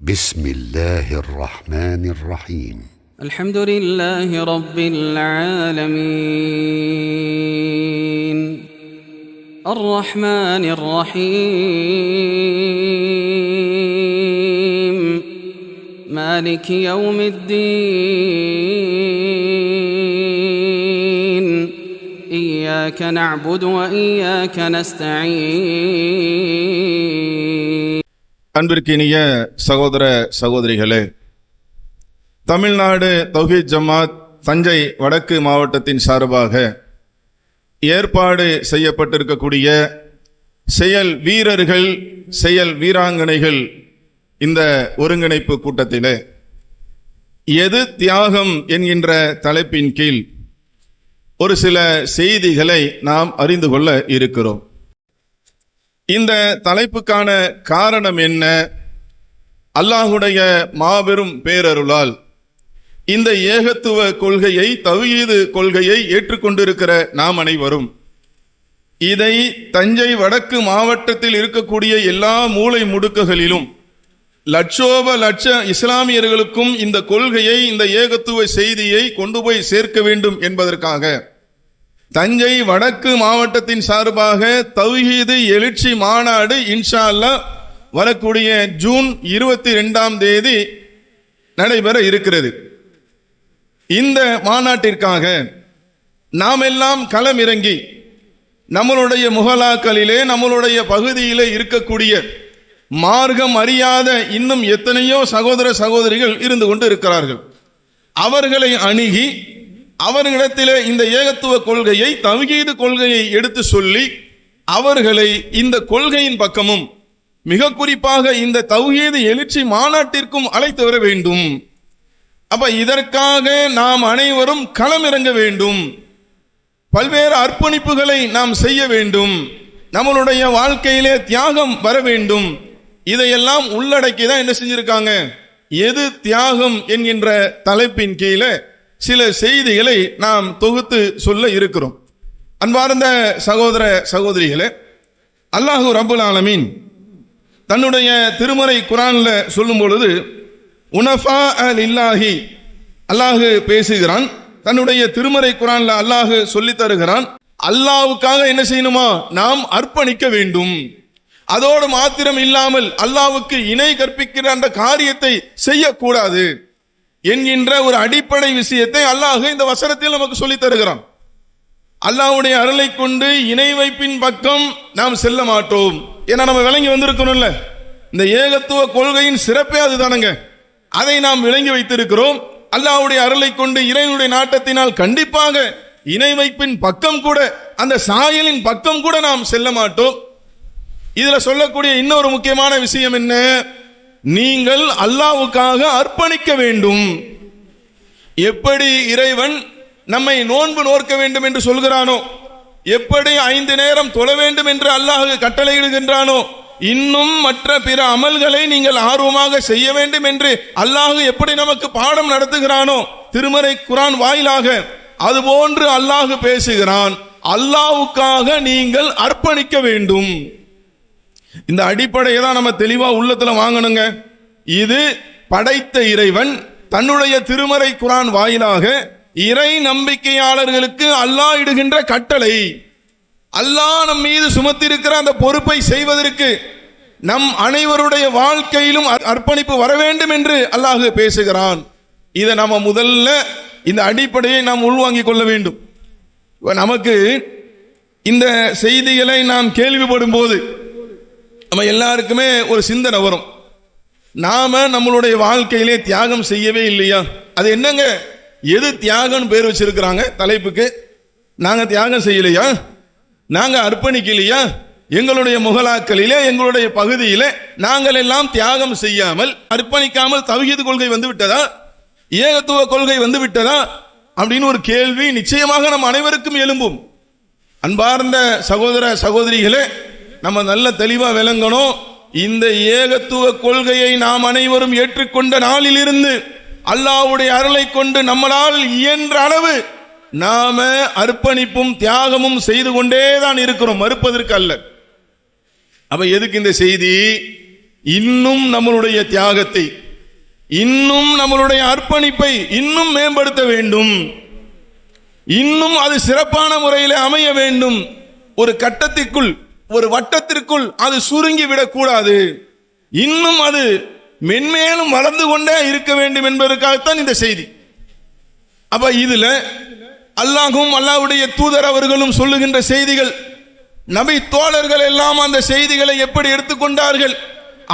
بسم الله الرحمن الرحيم الحمد لله رب العالمين الرحمن الرحيم مالك يوم الدين إياك نعبد وإياك نستعين. அன்பிற்கினிய சகோதர சகோதரிகளே, தமிழ்நாடு தௌஹீத் ஜமாத் தஞ்சை வடக்கு மாவட்டத்தின் சார்பாக ஏற்பாடு செய்யப்பட்டிருக்கக்கூடிய செயல் வீரர்கள், செயல் வீராங்கனைகள் இந்த ஒருங்கிணைப்பு கூட்டத்திலே எது தியாகம் என்கின்ற தலைப்பின் கீழ் ஒரு சில செய்திகளை நாம் அறிந்து கொள்ள இருக்கிறோம். இந்த தலைப்புக்கான காரணம் என்ன? அல்லாஹுடைய மாபெரும் பேரருளால் இந்த ஏகத்துவ கொள்கையை, தவ்ஹீது கொள்கையை ஏற்றுக்கொண்டிருக்கிற நாம் அனைவரும் இதை தஞ்சை வடக்கு மாவட்டத்தில் இருக்கக்கூடிய எல்லா மூலை முடுக்குகளிலும் லட்சோப லட்ச இஸ்லாமியர்களுக்கும் இந்த கொள்கையை, இந்த ஏகத்துவ செய்தியை கொண்டு போய் சேர்க்க வேண்டும் என்பதற்காக தஞ்சை வடக்கு மாவட்டத்தின் சார்பாக தவ்ஹீது எழுச்சி மாநாடு இன்ஷா அல்லாஹ் வரக்கூடிய ஜூன் 22 நடைபெற இருக்கிறது. இந்த மாநாட்டிற்காக நாம் எல்லாம் களமிறங்கி நம்மளுடைய முகலாக்களிலே, நம்மளுடைய பகுதியிலே இருக்கக்கூடிய மார்க்கம் அறியாத இன்னும் எத்தனையோ சகோதர சகோதரிகள் இருந்து கொண்டு இருக்கிறார்கள். அவர்களை அணுகி அவர்களிடத்திலே இந்த ஏகத்துவ கொள்கையை, தவ்ஹீது கொள்கையை எடுத்து சொல்லி அவர்களை இந்த கொள்கையின் பக்கமும் மிக குறிப்பாக இந்த தவ்ஹீது எழுச்சி மாநாட்டிற்கும் அழைத்து வர வேண்டும். அப்ப இதற்காக நாம் அனைவரும் களமிறங்க வேண்டும். பல்வேறு அர்ப்பணிப்புகளை நாம் செய்ய வேண்டும். நம்மளுடைய வாழ்க்கையிலே தியாகம் வர வேண்டும். இதையெல்லாம் உள்ளடக்கி தான் என்ன செஞ்சிருக்காங்க, எது தியாகம் என்கின்ற தலைப்பின் கீழே சில செய்திகளை நாம் தொகுத்து சொல்ல இருக்கிறோம். அன்பார்ந்த சகோதர சகோதரிகளே, அல்லாஹு ரப்புல் ஆலமீன் தன்னுடைய திருமறை குர்ஆன்ல சொல்லும் பொழுது உனஃபா லில்லாஹி, அல்லாஹு பேசுகிறான். தன்னுடைய திருமறை குர்ஆன்ல அல்லாஹு சொல்லி தருகிறான், அல்லாஹ்வுக்காக என்ன செய்யணுமா, நாம் அர்ப்பணிக்க வேண்டும். அதோடு மாத்திரம் இல்லாமல் அல்லாஹ்வுக்கு இணை கற்பிக்கிற அந்த காரியத்தை செய்யக்கூடாது என்கின்ற ஒரு அடிப்படை விஷயத்தை அல்லாஹ் இந்த வசனத்தில் நமக்கு சொல்லி தருகிறான். அல்லாஹ்வுடைய அருளை கொண்டு இணை வைப்பின் பக்கம் நாம் செல்ல மாட்டோம். ஏன்னா நம்ம விளங்கி வந்திருக்கணும்ல, இந்த ஏகத்துவ கொள்கையின் சிறப்பே அதுதானுங்க. அதை நாம் விளங்கி வைத்திருக்கிறோம். அல்லாஹ்வுடைய அருளை கொண்டு இறைவனுடைய நாட்டத்தினால் கண்டிப்பாக இணை வைப்பின் பக்கம் கூட, அந்த சாயலின் பக்கம் கூட நாம் செல்ல மாட்டோம். இதுல சொல்லக்கூடிய இன்னொரு முக்கியமான விஷயம் என்ன, நீங்கள் அல்லாஹ்வுக்காக அர்ப்பணிக்க வேண்டும். எப்படி இறைவன் நம்மை நோன்பு நோக்க வேண்டும் என்று சொல்கிறானோ, எப்படி 5 நேரம் தொழ வேண்டும் என்று அல்லாஹ் கட்டளையிடுகின்றானோ, இன்னும் மற்ற பிற அமல்களை நீங்கள் ஆர்வமாக செய்ய வேண்டும் என்று அல்லாஹ் எப்படி நமக்கு பாடம் நடத்துகிறானோ திருமறை குர்ஆன் வாயிலாக, அதுபோன்று அல்லாஹ் பேசுகிறான், அல்லாஹ்வுக்காக நீங்கள் அர்ப்பணிக்க வேண்டும். இந்த அடிப்படையை தான் நம்ம தெளிவா உள்ளத்துல வாங்கணுங்க. இது படைத்த இறைவன் தன்னுடைய திருமறை குர்ஆன் வாயிலாக இறை நம்பிக்கையாளர்களுக்கு அல்லாஹ் இடுகின்ற கட்டளை. அல்லாஹ் நம் மீது சுமத்திருக்கிற அந்த பொறுப்பை செய்வதற்கு நம் அனைவருடைய வாழ்க்கையிலும் அர்ப்பணிப்பு வர வேண்டும் என்று அல்லாஹ் பேசுகிறான். இதை நம்ம முதல்ல இந்த அடிப்படையை நாம் உள்வாங்கிக் கொள்ள வேண்டும். நமக்கு இந்த செய்திகளை நாம் கேள்விப்படும் போது நம்ம எல்லாருக்குமே ஒரு சிந்தனை வரும், நாம நம்மளுடைய வாழ்க்கையிலே தியாகம் செய்யவே இல்லையா? அது என்னங்க, எது தியாகம் பேர் வச்சிருக்கிறாங்க தலைப்புக்கு? நாங்க தியாகம் செய்யலையா? நாங்க அர்ப்பணிக்கலையா? எங்களுடைய முகலாக்களிலே, எங்களுடைய பகுதியிலே நாங்கள் எல்லாம் தியாகம் செய்யாமல், அர்ப்பணிக்காமல் தவ்ஹீது கொள்கை வந்து விட்டதா, ஏகத்துவ கொள்கை வந்து விட்டதா அப்படின்னு ஒரு கேள்வி நிச்சயமாக நம் அனைவருக்கும் எழும்பும். அன்பார்ந்த சகோதர சகோதரிகளே, நம்ம நல்ல தெளிவா விளங்கணும். இந்த ஏகத்துவ கொள்கையை நாம் அனைவரும் ஏற்றுக்கொண்ட நாளிலிருந்து அல்லாஹ்வுடைய அருளை கொண்டு நம்மளால் இயன்ற அளவு நாம அர்ப்பணிப்பும் தியாகமும் செய்து கொண்டேதான் இருக்கிறோம், மறுப்பதற்கு அல்ல. அப்ப எதுக்கு இந்த செய்தி? இன்னும் நம்மளுடைய தியாகத்தை, இன்னும் நம்மளுடைய அர்ப்பணிப்பை இன்னும் மேம்படுத்த வேண்டும், இன்னும் அது சிறப்பான முறையில் அமைய வேண்டும். ஒரு கட்டத்திற்குள், ஒரு வட்டத்திற்குள் அது சுருங்கி விடக்கூடாது. இன்னும் அது மென்மேலும் வளர்ந்து கொண்டே இருக்க வேண்டும் என்பதற்காகத்தான் இந்த செய்தி. அப்ப இதுல அல்லாஹ்வும் அல்லாஹ்வுடைய தூதர் அவர்களும் சொல்லுகின்ற செய்திகள், நபி தோழர்கள் எல்லாம் அந்த செய்திகளை எப்படி எடுத்துக்கொண்டார்கள்,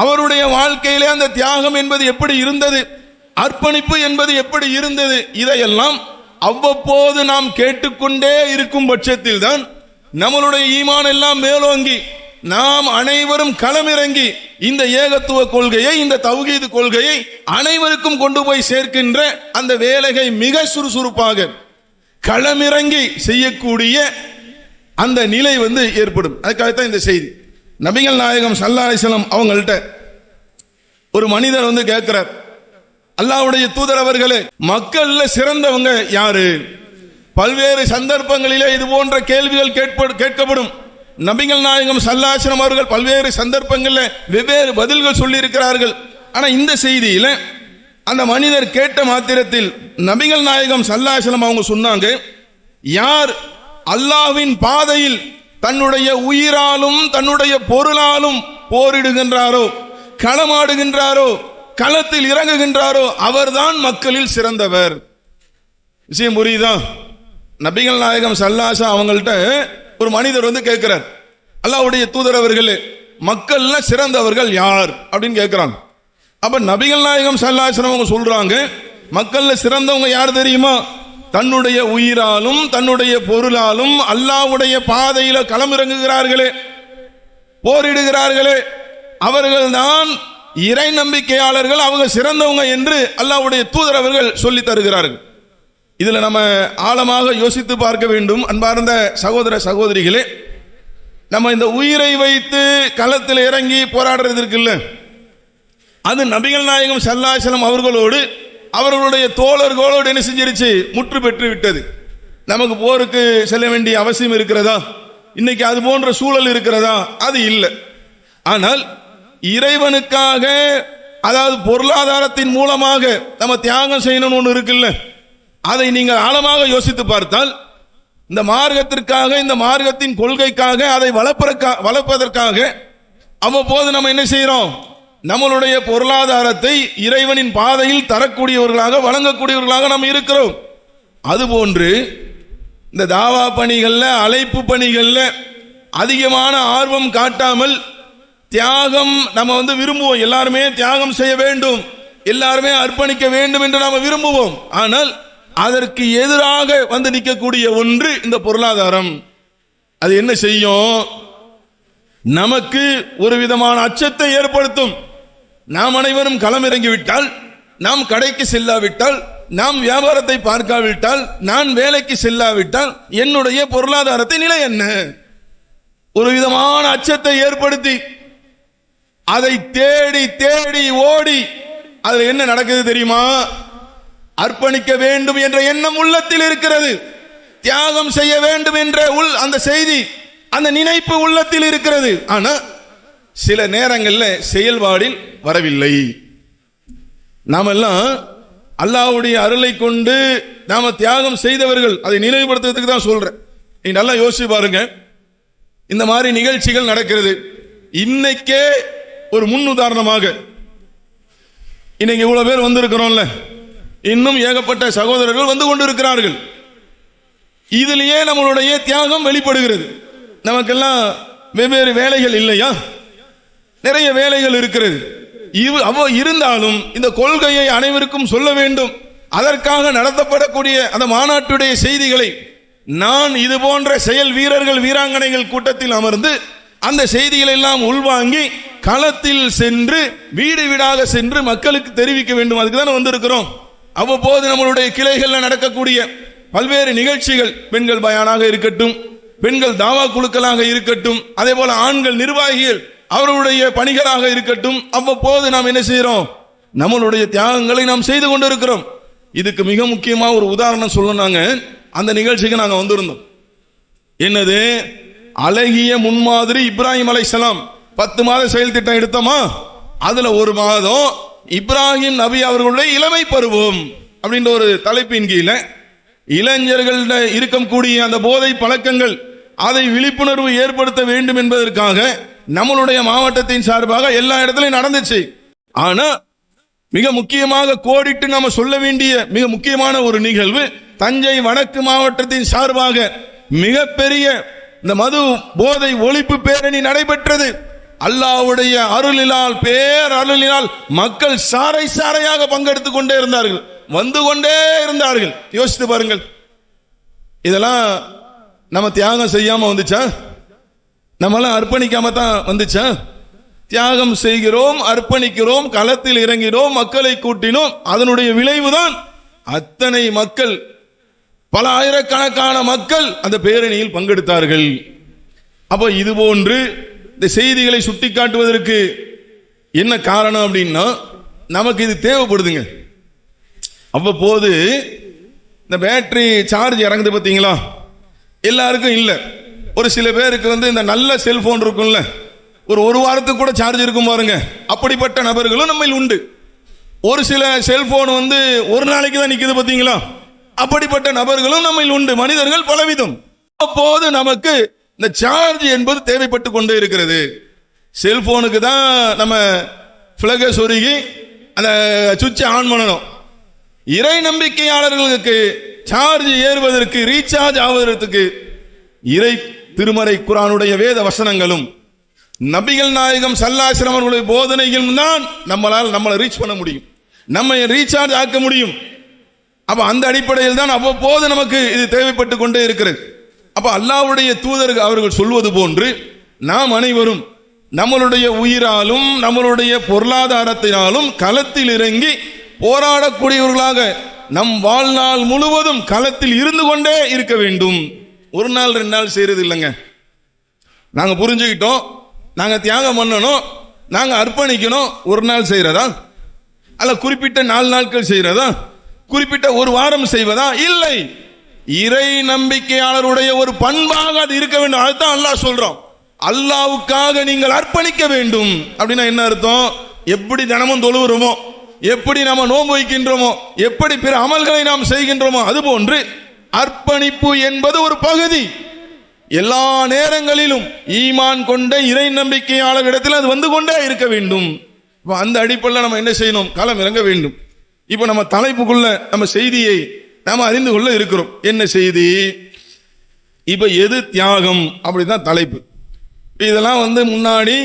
அவருடைய வாழ்க்கையிலே அந்த தியாகம் என்பது எப்படி இருந்தது, அர்ப்பணிப்பு என்பது எப்படி இருந்தது, இதையெல்லாம் அவ்வப்போது நாம் கேட்டுக்கொண்டே இருக்கும் பட்சத்தில் தான் நம்மளுடைய ஈமான் எல்லாம் மேலோங்கி நாம் அனைவரும் களமிறங்கி இந்த ஏகத்துவ கொள்கையை, இந்த தௌஹீத் கொள்கையை அனைவருக்கும் கொண்டு போய் சேர்க்கின்ற அந்த வேலையை மிக சுறுசுறுப்பாக களமிறங்கி செய்யக்கூடிய அந்த நிலை ஏற்படும். அதுக்காகத்தான் இந்த செய்தி. நபிகள் நாயகம் ஸல்லல்லாஹு அலைஹி வஸல்லம் அவங்கள்ட்ட ஒரு மனிதர் கேட்கிறார், அல்லாஹ்வுடைய தூதர் அவர்களே, மக்கள்ல சிறந்தவங்க யாரு? பல்வேறு சந்தர்ப்பங்களிலே இது போன்ற கேள்விகள் கேட்கப்படும். நபிகள் நாயகம் ஸல்லல்லாஹு அலைஹி வஸல்லம் அவர்கள் பல்வேறு சந்தர்ப்பங்களில் வெவ்வேறு பதில்கள் சொல்லி இருக்கிறார்கள். ஆனா இந்த செய்தியில அந்த மனிதர் கேட்ட மாத்திரத்தில் நபிகள் நாயகம் ஸல்லல்லாஹு அலைஹி வஸல்லம் அவங்க சொன்னாங்க, யார் அல்லாஹ்வின் பாதையில் தன்னுடைய உயிராலும் தன்னுடைய பொருளாலும் போரிடுகின்றாரோ, களமாடுகின்றாரோ, களத்தில் இறங்குகின்றாரோ, அவர்தான் மக்களில் சிறந்தவர். விஷயம் புரியுதா? நபிகள் நாயகம் ஸல்லல்லாஹு அலைஹி வஸல்லம் அவங்கள்ட்ட ஒரு மனிதர் கேட்கிறார், அல்லாஹ்வுடைய தூதர் அவர்களே, மக்கள்ல சிறந்தவர்கள் யார் அப்படின்னு கேட்கிறாங்க. அப்ப நபிகள் நாயகம் ஸல்லல்லாஹு அலைஹி வஸல்லம் அவங்க சொல்றாங்க, மக்கள்ல சிறந்தவங்க யார் தெரியுமா? தன்னுடைய உயிராலும் தன்னுடைய பொருளாலும் அல்லாஹ்வுடைய பாதையில களமிறங்குகிறார்களே, போரிடுகிறார்களே, அவர்கள் தான் இறை நம்பிக்கையாளர்கள், அவங்க சிறந்தவங்க என்று அல்லாஹ்வுடைய தூதர் அவர்கள் சொல்லி தருகிறார்கள். இதுல நம்ம ஆழமாக யோசித்து பார்க்க வேண்டும். அன்பார்ந்த சகோதர சகோதரிகளே, நம்ம இந்த உயிரை வைத்து களத்தில் இறங்கி போராடுறது இருக்குல்ல, அது நபிகள் நாயகம் ஸல்லல்லாஹு அலைஹி வஸல்லம் அவர்களோடு அவர்களுடைய தோழர்களோடு என்ன செஞ்சிருச்சு? முற்று பெற்று விட்டது. நமக்கு போருக்கு செல்ல வேண்டிய அவசியம் இருக்கிறதா? இன்னைக்கு அது போன்ற சூழல் இருக்கிறதா? அது இல்லை. ஆனால் இறைவனுக்காக, அதாவது பொருளாதாரத்தின் மூலமாக நம்ம தியாகம் செய்யணும்னு ஒன்று இருக்குல்ல, அதை நீங்கள் ஆழமாக யோசித்து பார்த்தால் இந்த மார்க்கத்திற்காக, இந்த மார்க்கத்தின் கொள்கைக்காக, அதை வளர்ப்பதற்காக அவ்வப்போது நம்ம என்ன செய்யறோம்? நம்மளுடைய பொருளாதாரத்தை இறைவனின் பாதையில் தரக்கூடியவர்களாக, வழங்கக்கூடியவர்களாக நாம் இருக்கிறோம். அதுபோன்று இந்த தாவா பணிகள்ல, அழைப்பு பணிகள்ல அதிகமான ஆர்வம் காட்டாமல் தியாகம் நம்ம விரும்புவோம். எல்லாருமே தியாகம் செய்ய வேண்டும், எல்லாருமே அர்ப்பணிக்க வேண்டும் என்று நாம் விரும்புவோம். ஆனால் அதற்கு எதிராக நிற்கக்கூடிய ஒன்று இந்த பொருளாதாரம். அது என்ன செய்யும்? நமக்கு ஒரு விதமான அச்சத்தை ஏற்படுத்தும். நாம் அனைவரும் களமிறங்கிவிட்டால், நாம் கடைக்கு செல்லாவிட்டால், நாம் வியாபாரத்தை பார்க்காவிட்டால், நான் வேலைக்கு செல்லாவிட்டால் என்னுடைய பொருளாதாரத்தை நிலை என்ன? ஒரு விதமான அச்சத்தை ஏற்படுத்தி அதை தேடி தேடி ஓடி அதுல என்ன நடக்குது தெரியுமா? அர்ப்பணிக்க வேண்டும் என்ற எண்ணம் உள்ளத்தில் இருக்கிறது, தியாகம் செய்ய வேண்டும் என்ற அந்த செய்தி, அந்த நினைப்பு உள்ளத்தில் இருக்கிறது. ஆனா சில நேரங்களில் செயல்பாடில் வரவில்லை. நாமெல்லாம் அல்லாஹ்வுடைய அருளை கொண்டு நாம தியாகம் செய்தவர்கள், அதை நினைவுபடுத்துறதுக்கு தான் சொல்றேன். நீங்க நல்லா யோசிச்சு பாருங்க. இந்த மாதிரி நிகழ்ச்சிகள் நடக்கிறது. இன்னைக்கே ஒரு முன் உதாரணமாக, இன்னைக்கு இவ்வளவு பேர் வந்திருக்கிறோம்ல, இன்னும் ஏகப்பட்ட சகோதரர்கள் வந்து கொண்டிருக்கிறார்கள். இதிலேயே நம்மளுடைய தியாகம் வெளிப்படுகிறது. நமக்கெல்லாம் வெவ்வேறு வேலைகள் இல்லையா? நிறைய வேலைகள் இருக்கிறது. இருந்தாலும் இந்த கொள்கையை அனைவருக்கும் சொல்ல வேண்டும். அதற்காக நடத்தப்படக்கூடிய அந்த மாநாட்டுடைய செய்திகளை நான் இது போன்ற செயல் வீரர்கள், வீராங்கனைகள் கூட்டத்தில் அமர்ந்து அந்த செய்திகளை எல்லாம் உள்வாங்கி களத்தில் சென்று வீடு வீடாக சென்று மக்களுக்கு தெரிவிக்க வேண்டும். அதுக்கு தான் வந்திருக்கிறோம். அவ்வப்போது நம்மளுடைய கிளைகளில் நடக்கக்கூடிய பல்வேறு நிகழ்ச்சிகள், பெண்கள் பயானாக இருக்கட்டும், பெண்கள் தாவா குழுக்களாக இருக்கட்டும், அதே போல ஆண்கள் நிர்வாகிகள் அவர்களுடைய பணிகளாக இருக்கட்டும், அவ்வப்போது நாம் என்ன செய்யறோம்? நம்மளுடைய தியாகங்களை நாம் செய்து கொண்டிருக்கிறோம். இதுக்கு மிக முக்கியமா ஒரு உதாரணம் சொல்லணும்னாங்க, அந்த நிகழ்ச்சிக்கு நாங்கள் வந்திருந்தோம். என்னது? அழகிய முன்மாதிரி இப்ராஹிம் அலைஹிஸ்ஸலாம் 10 மாத செயல் திட்டம் எடுத்தோமா? அதுல ஒரு மாதம் இப்ராஹிம் நபி அவர்களுடைய இளமை பருவம் அப்படின்ற ஒரு தலைப்பின் கீழே இளைஞர்கள இருக்கக்கூடிய அந்த போதை பழக்கங்கள் அதை விழிப்புணர்வு ஏற்படுத்த வேண்டும் என்பதற்காக நம்மளுடைய மாவட்டத்தின் சார்பாக எல்லா இடத்துலையும் நடந்துச்சு. ஆனா மிக முக்கியமாக கோடிட்டு நாம சொல்ல வேண்டிய மிக முக்கியமான ஒரு நிகழ்வு தஞ்சை வடக்கு மாவட்டத்தின் சார்பாக மிகப்பெரிய இந்த மது போதை ஒழிப்பு பேரணி நடைபெற்றது. அல்லாஹ்வுடைய அருளினால் பேரருளினால் மக்கள் சாறை சாறையாக பங்கெடுத்துக் கொண்டே இருந்தார்கள், வந்து கொண்டே இருந்தார்கள். யோசித்து பாருங்கள், இதெல்லாம் நம்ம தியாகம் செய்யாம வந்துச்சா? நம்மளாம் அர்ப்பணிக்காம தான் வந்துச்சா? தியாகம் செய்கிறோம், அர்ப்பணிக்கிறோம், களத்தில் இறங்கிறோம், மக்களை கூட்டினோம். அதனுடைய விளைவுதான் அத்தனை மக்கள், பல ஆயிரக்கணக்கான மக்கள் அந்த பேரணியில் பங்கெடுத்தார்கள். அப்போ இது போன்று இந்த செய்திகளை சுட்டி காட்டுவதற்கு என்ன காரணம் அப்படின்னா, நமக்கு இது தேவைப்படுதுங்க. அவ்வப்போது இந்த பேட்டரி சார்ஜ் இறங்குது பார்த்தீங்களா, எல்லாருக்கும் இல்லை. ஒரு சில பேருக்கு இந்த நல்ல செல்போன் இருக்கும்ல, ஒரு வாரத்துக்கு கூட சார்ஜ் இருக்கும் பாருங்க, அப்படிப்பட்ட நபர்களும் நம்ம உண்டு. ஒரு சில செல்போன் ஒரு நாளைக்கு தான் நிக்குது பார்த்தீங்களா, அப்படிப்பட்ட நபர்களும் நம்ம உண்டு. மனிதர்கள் பலவிதம். அப்போது நமக்கு இந்த சார்ஜ் என்பது தேவைப்பட்டு கொண்டே இருக்கிறது. செல்போனுக்கு தான் நம்ம பிளக சொருகி அந்த சுவிட்சை ஆன் பண்ணணும். இறை நம்பிக்கையாளர்களுக்கு சார்ஜ் ஏறுவதற்கு, ரீசார்ஜ் ஆவதற்கு இறை திருமறை குர்ஆனுடைய வேத வசனங்களும் நபிகள் நாயகம் ஸல்லல்லாஹு அலைஹி வஸல்லம் அவர்களுடைய போதனைகளும் தான் நம்மளை ரீச் பண்ண முடியும், நம்ம ரீசார்ஜ் ஆக்க முடியும். அப்ப அந்த அடிப்படையில் தான் அவ்வப்போது நமக்கு இது தேவைப்பட்டு கொண்டே இருக்கிறது. அப்ப அல்லாஹ்வுடைய தூதர்கள் அவர்கள் சொல்வது போன்று நாம் அனைவரும் நம்மளுடைய உயிராலும் நம்மளுடைய பொருளாதாரத்தினாலும் களத்தில் இறங்கி போராடக்கூடியவர்களாக நம் வாழ்நாள் முழுவதும் களத்தில் இருந்து கொண்டே இருக்க வேண்டும். ஒரு நாள் 2 நாள் செய்யறது இல்லைங்க. நாங்க புரிஞ்சுக்கிட்டோம், நாங்க தியாகம் பண்ணணும், நாங்க அர்ப்பணிக்கணும். ஒரு நாள் செய்யறதா, அல்ல குறிப்பிட்ட 4 நாட்கள் செய்யறதா, குறிப்பிட்ட ஒரு வாரம் செய்வதா? இல்லை. இறை நம்பிக்கையாளருடைய ஒரு பண்பாக அது இருக்க வேண்டும். அதுதான் அல்லாஹ் சொல்றோம், அல்லாஹ்வுக்காக நீங்கள் அர்ப்பணிக்க வேண்டும். அப்படின்னா என்ன அர்த்தம்? எப்படி தினமும் தொழுகிறோமோ, எப்படி நம்ம நோன்பு வைக்கின்றோமோ, எப்படி பிற அமல்களை நாம் செய்கின்றோமோ, அதுபோன்று அர்ப்பணிப்பு என்பது ஒரு பகுதி. எல்லா நேரங்களிலும் ஈமான் கொண்ட இறை நம்பிக்கையாளர்களிடத்தில் அது வந்து கொண்டே இருக்க வேண்டும். அந்த அடிப்படையில் நம்ம என்ன செய்யணும்? களம் இறங்க வேண்டும். இப்ப நம்ம தலைப்புக்குள்ள நம்ம செய்தியை நாம அறிந்து கொள்ள இருக்கிறோம். என்ன செய்தி? இப்ப எது தியாகம் அப்படிதான் தலைப்பு. இதெல்லாம் முன்னாடி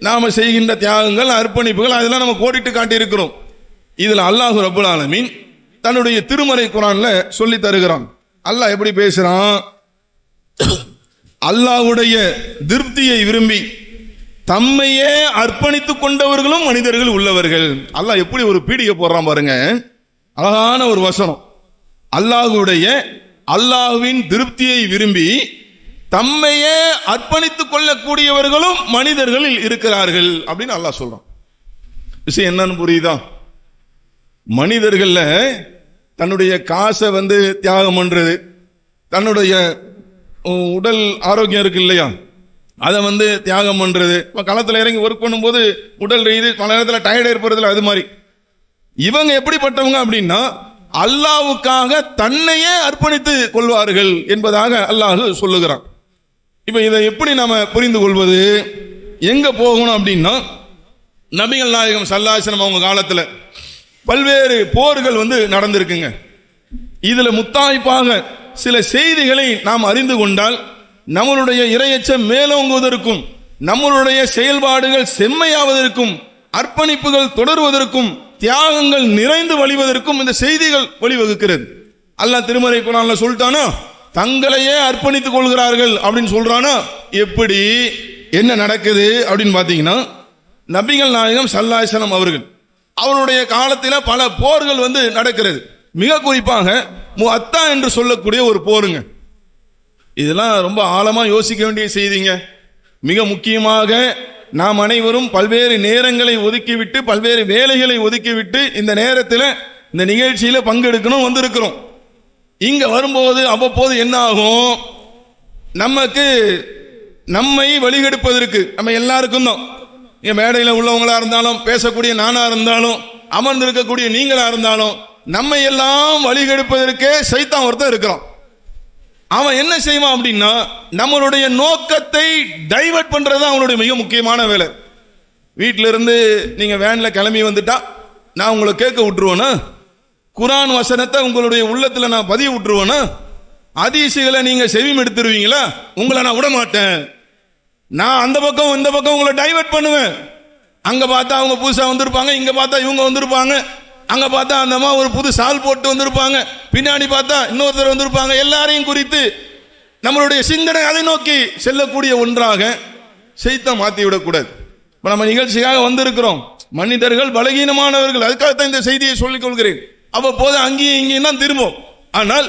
நாம செய்கின்ற தியாகங்கள், அர்ப்பணிப்புகள், அதெல்லாம் நம்ம கோடிட்டு காட்டி இருக்கிறோம். இதுல அல்லாஹ் ரப்பல் ஆலமீன் தன்னுடைய திருமறை குர்ஆன்ல சொல்லி தருகிறான். அல்லாஹ் எப்படி பேசுறான்? அல்லாஹ்வுடைய திருப்தியை விரும்பி தம்மையே அர்ப்பணித்துக் கொண்டவர்களும் மனிதர்கள் உள்ளவர்கள். அல்லாஹ் எப்படி ஒரு பீடிகை போடுறான் பாருங்க, அழகான ஒரு வசனம். அல்லாஹ்வின் திருப்தியை விரும்பி தம்மையே அர்ப்பணித்துக் கொள்ளக்கூடியவர்களும் மனிதர்களில் இருக்கிறார்கள் அப்படின்னு அல்லாஹ் சொல்றான். விஷயம் என்னன்னு புரியுதா? மனிதர்கள்ல தன்னுடைய காசை தியாகம் பண்றது, தன்னுடைய உடல் ஆரோக்கியம் இருக்கு இல்லையா, அதை தியாகம் பண்றது. களத்தில் இறங்கி ஒர்க் பண்ணும்போது உடல் ரீதி பல நேரத்தில் டயர்ட் ஏற்படுறதுல அது மாதிரி. இவங்க எப்படிப்பட்டவங்க அப்படின்னா அல்லாஹ்வுக்காக தன்னையே அர்ப்பணித்து கொள்வார்கள் என்பதாக அல்லாஹ் சொல்லுகிறான். இப்ப இதை எப்படி நாம புரிந்து கொள்வது? எங்க போகணும் அப்படின்னா, நபிகள் நாயகம் ஸல்லல்லாஹு அலைஹி வஸல்லம் அவங்க காலத்துல பல்வேறு போர்கள் நடந்திருக்குங்க. இதுல முத்தாய்ப்பாக சில செய்திகளை நாம் அறிந்து கொண்டால் நம்மளுடைய இறையச்சம் மேலோங்குவதற்கும், நம்மளுடைய செயல்பாடுகள் செம்மையாவதற்கும், அர்ப்பணிப்புகள் தொடர்வதற்கும், தியாகங்கள் நிறைந்து வழிவதற்கும் இந்த செய்திகள் வழிவகுக்கிறது. அல்லாஹ் திருமறை குர்ஆன்ல சொல்லிட்டானா, தங்களையே அர்ப்பணித்துக் கொள்கிறார்கள் அப்படின்னு சொல்றானா. எப்படி என்ன நடக்குது அப்படின்னு பாத்தீங்கன்னா, நபிகள் நாயகம் ஸல்லல்லாஹு அலைஹி வஸல்லம் அவருடைய காலத்தில் பல போர்கள் நடக்கிறது. மிக குறிப்பாக முஅத்தா என்று சொல்லக்கூடிய ஒரு போருங்க. இதெல்லாம் ரொம்ப ஆழமா யோசிக்க வேண்டிய செய்திங்க. மிக முக்கியமாக நாம் அனைவரும் பல்வேறு நேரங்களை ஒதுக்கிவிட்டு, பல்வேறு வேலைகளை ஒதுக்கிவிட்டு இந்த நேரத்தில் இந்த நிகழ்ச்சியில பங்கெடுக்கணும் வந்திருக்கிறோம். இங்க வரும்போது அவ்வப்போது என்ன ஆகும்? நம்மை வழிகெடுப்பதற்கு நம்ம எல்லாருக்கும் தான் இங்க மேடையில் உள்ளவங்களா இருந்தாலும், பேசக்கூடிய நானா இருந்தாலும், அமர்ந்திருக்கக்கூடிய நீங்களா இருந்தாலும், நம்மை எல்லாம் வழிகெடுப்பதற்கே சைத்தான் ஒருத்தன் இருக்கிறான். அவன் என்ன செய்வான் அப்படின்னா, நம்மளுடைய நோக்கத்தை டைவர்ட் பண்றது அவனுடைய மிக முக்கியமான வேலை. வீட்டில இருந்து நீங்க வேன்ல கிளம்பி வந்துட்டா நான் உங்களை கேட்க விட்டுருவேனா? குர்ஆன் வசனத்தை உங்களுடைய உள்ளத்துல நான் பதிய விட்டுருவேனா? ஹதீஸுகளை நீங்க செவிம் எடுத்துருவீங்களா? உங்களை நான் விட மாட்டேன். நான் அந்த பக்கம் இந்த பக்கம் உங்களை டைவர்ட் பண்ணுவேன். அங்க பார்த்தா அவங்க புதுசா வந்திருப்பாங்க, இங்க பார்த்தா இவங்க வந்திருப்பாங்க, அங்க பார்த்தா அந்த அம்மா ஒரு புது சால் போட்டு வந்திருப்பாங்க, பின்னாடி பார்த்தா இன்னொருத்தர் வந்திருப்பாங்க. எல்லாரையும் குறித்து நம்மளுடைய சிந்தனை அதை நோக்கி செல்லக்கூடிய ஒன்றாக சைத்தான் மாற்றி விடக்கூடாது. இப்போ நம்ம நிகழ்ச்சியாக வந்திருக்கிறோம், மனிதர்கள் பலகீனமானவர்கள், அதுக்காகத்தான் இந்த செய்தியை சொல்லிக் கொள்கிறேன். அவ்வப்போது அங்கேயும் இங்கேயும் தான் திரும்பும். ஆனால்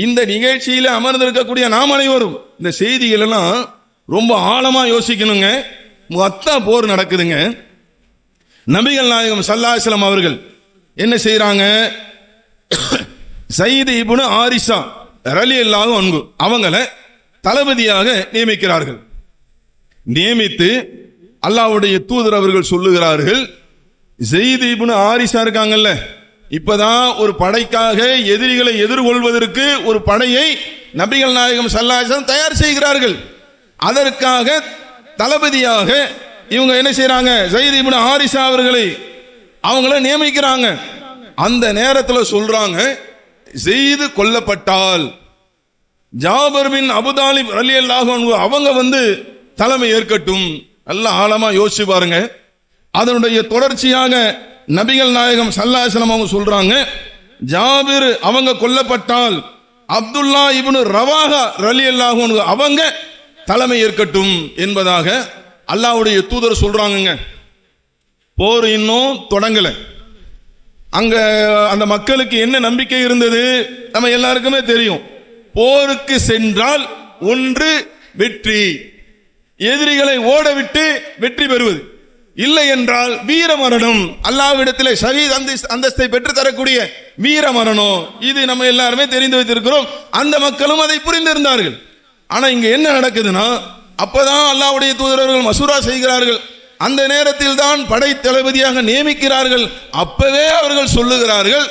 இந்த நிகழ்ச்சியில அமர்ந்திருக்கக்கூடிய நாம் அனைவரும் இந்த செய்திகள் எல்லாம் ரொம்ப ஆழமா யோசிக்கணுங்க. மொத்த போர் நடக்குதுங்க. நபிகள் நாயகம் ஸல்லல்லாஹு அலைஹி வஸல்லம் அவர்கள் என்ன செய்யறாங்க? ஸைத் இப்னு ஹாரிஸா ரலியல்லாஹு அன்ஹு அவங்கள தளபதியாக நியமிக்கிறார்கள். நியமித்து அல்லாஹ்வுடைய தூதர் அவர்கள் சொல்லுகிறார்கள், ஸைத் இப்னு ஹாரிஸா இருக்காங்கல்ல, இப்பதான் ஒரு படைக்காக எதிரிகளை எதிர்கொள்வதற்கு ஒரு படையை நபிகள் நாயகம் ஸல்லல்லாஹு அலைஹி வஸல்லம் தயார் செய்கிறார்கள். அதற்காக தளபதியாக இவங்க என்ன செய்யறாங்க? ஸைத் இப்னு ஹாரிஸா அவர்களை அவங்கள நியமிக்கிறாங்க. அந்த நேரத்தில் சொல்றாங்க, ஸைத் கொல்லப்பட்டால் ஜாபர் பின் அபு தாலிப் ரலியல்லாஹு அன்ஹு அவங்க தலைமை ஏற்கட்டும். நல்ல ஆழமா யோசிச்சு பாருங்க. அதனுடைய தொடர்ச்சியாக நபிகள் நாயகம் ஸல்லல்லாஹு அலைஹி வஸல்லம் அவங்க சொல்றாங்க, ஜாபிர் அவங்க கொல்லப்பட்டால் அப்துல்லா இப்னு ரவாஹா ரலியல்லாஹு அன்ஹு அவங்க தலைமை ஏற்கட்டும் என்பதாக அல்லாஹ்வுடைய தூதர் சொல்றாங்க. போர் இன்னும் தொடங்கல. அங்க அந்த மக்களுக்கு என்ன நம்பிக்கை இருந்தது நம்ம எல்லாருக்குமே தெரியும். போருக்கு சென்றால் ஒன்று வெற்றி, எதிரிகளை ஓடவிட்டு வெற்றி பெறுவது, இல்லை என்றால் வீர மரணம், அல்லாஹ்விடத்தில் ஷஹீத் அந்தஸ்தை பெற்று தரக்கூடிய வீர மரணம். இது நம்ம எல்லாருமே தெரிந்து வைத்திருக்கிறோம். அந்த மக்களும் அதை புரிந்திருந்தார்கள். ஆனா இங்க என்ன நடக்குதுன்னா, அப்பதான் அல்லாஹ்வுடைய தூதரர்கள் மசூரா செய்கிறார்கள். அந்த நேரத்தில் தான் படை தளபதியாக நியமிக்கிறார்கள். அப்பவே அவர்கள் சொல்லுகிறார்கள்,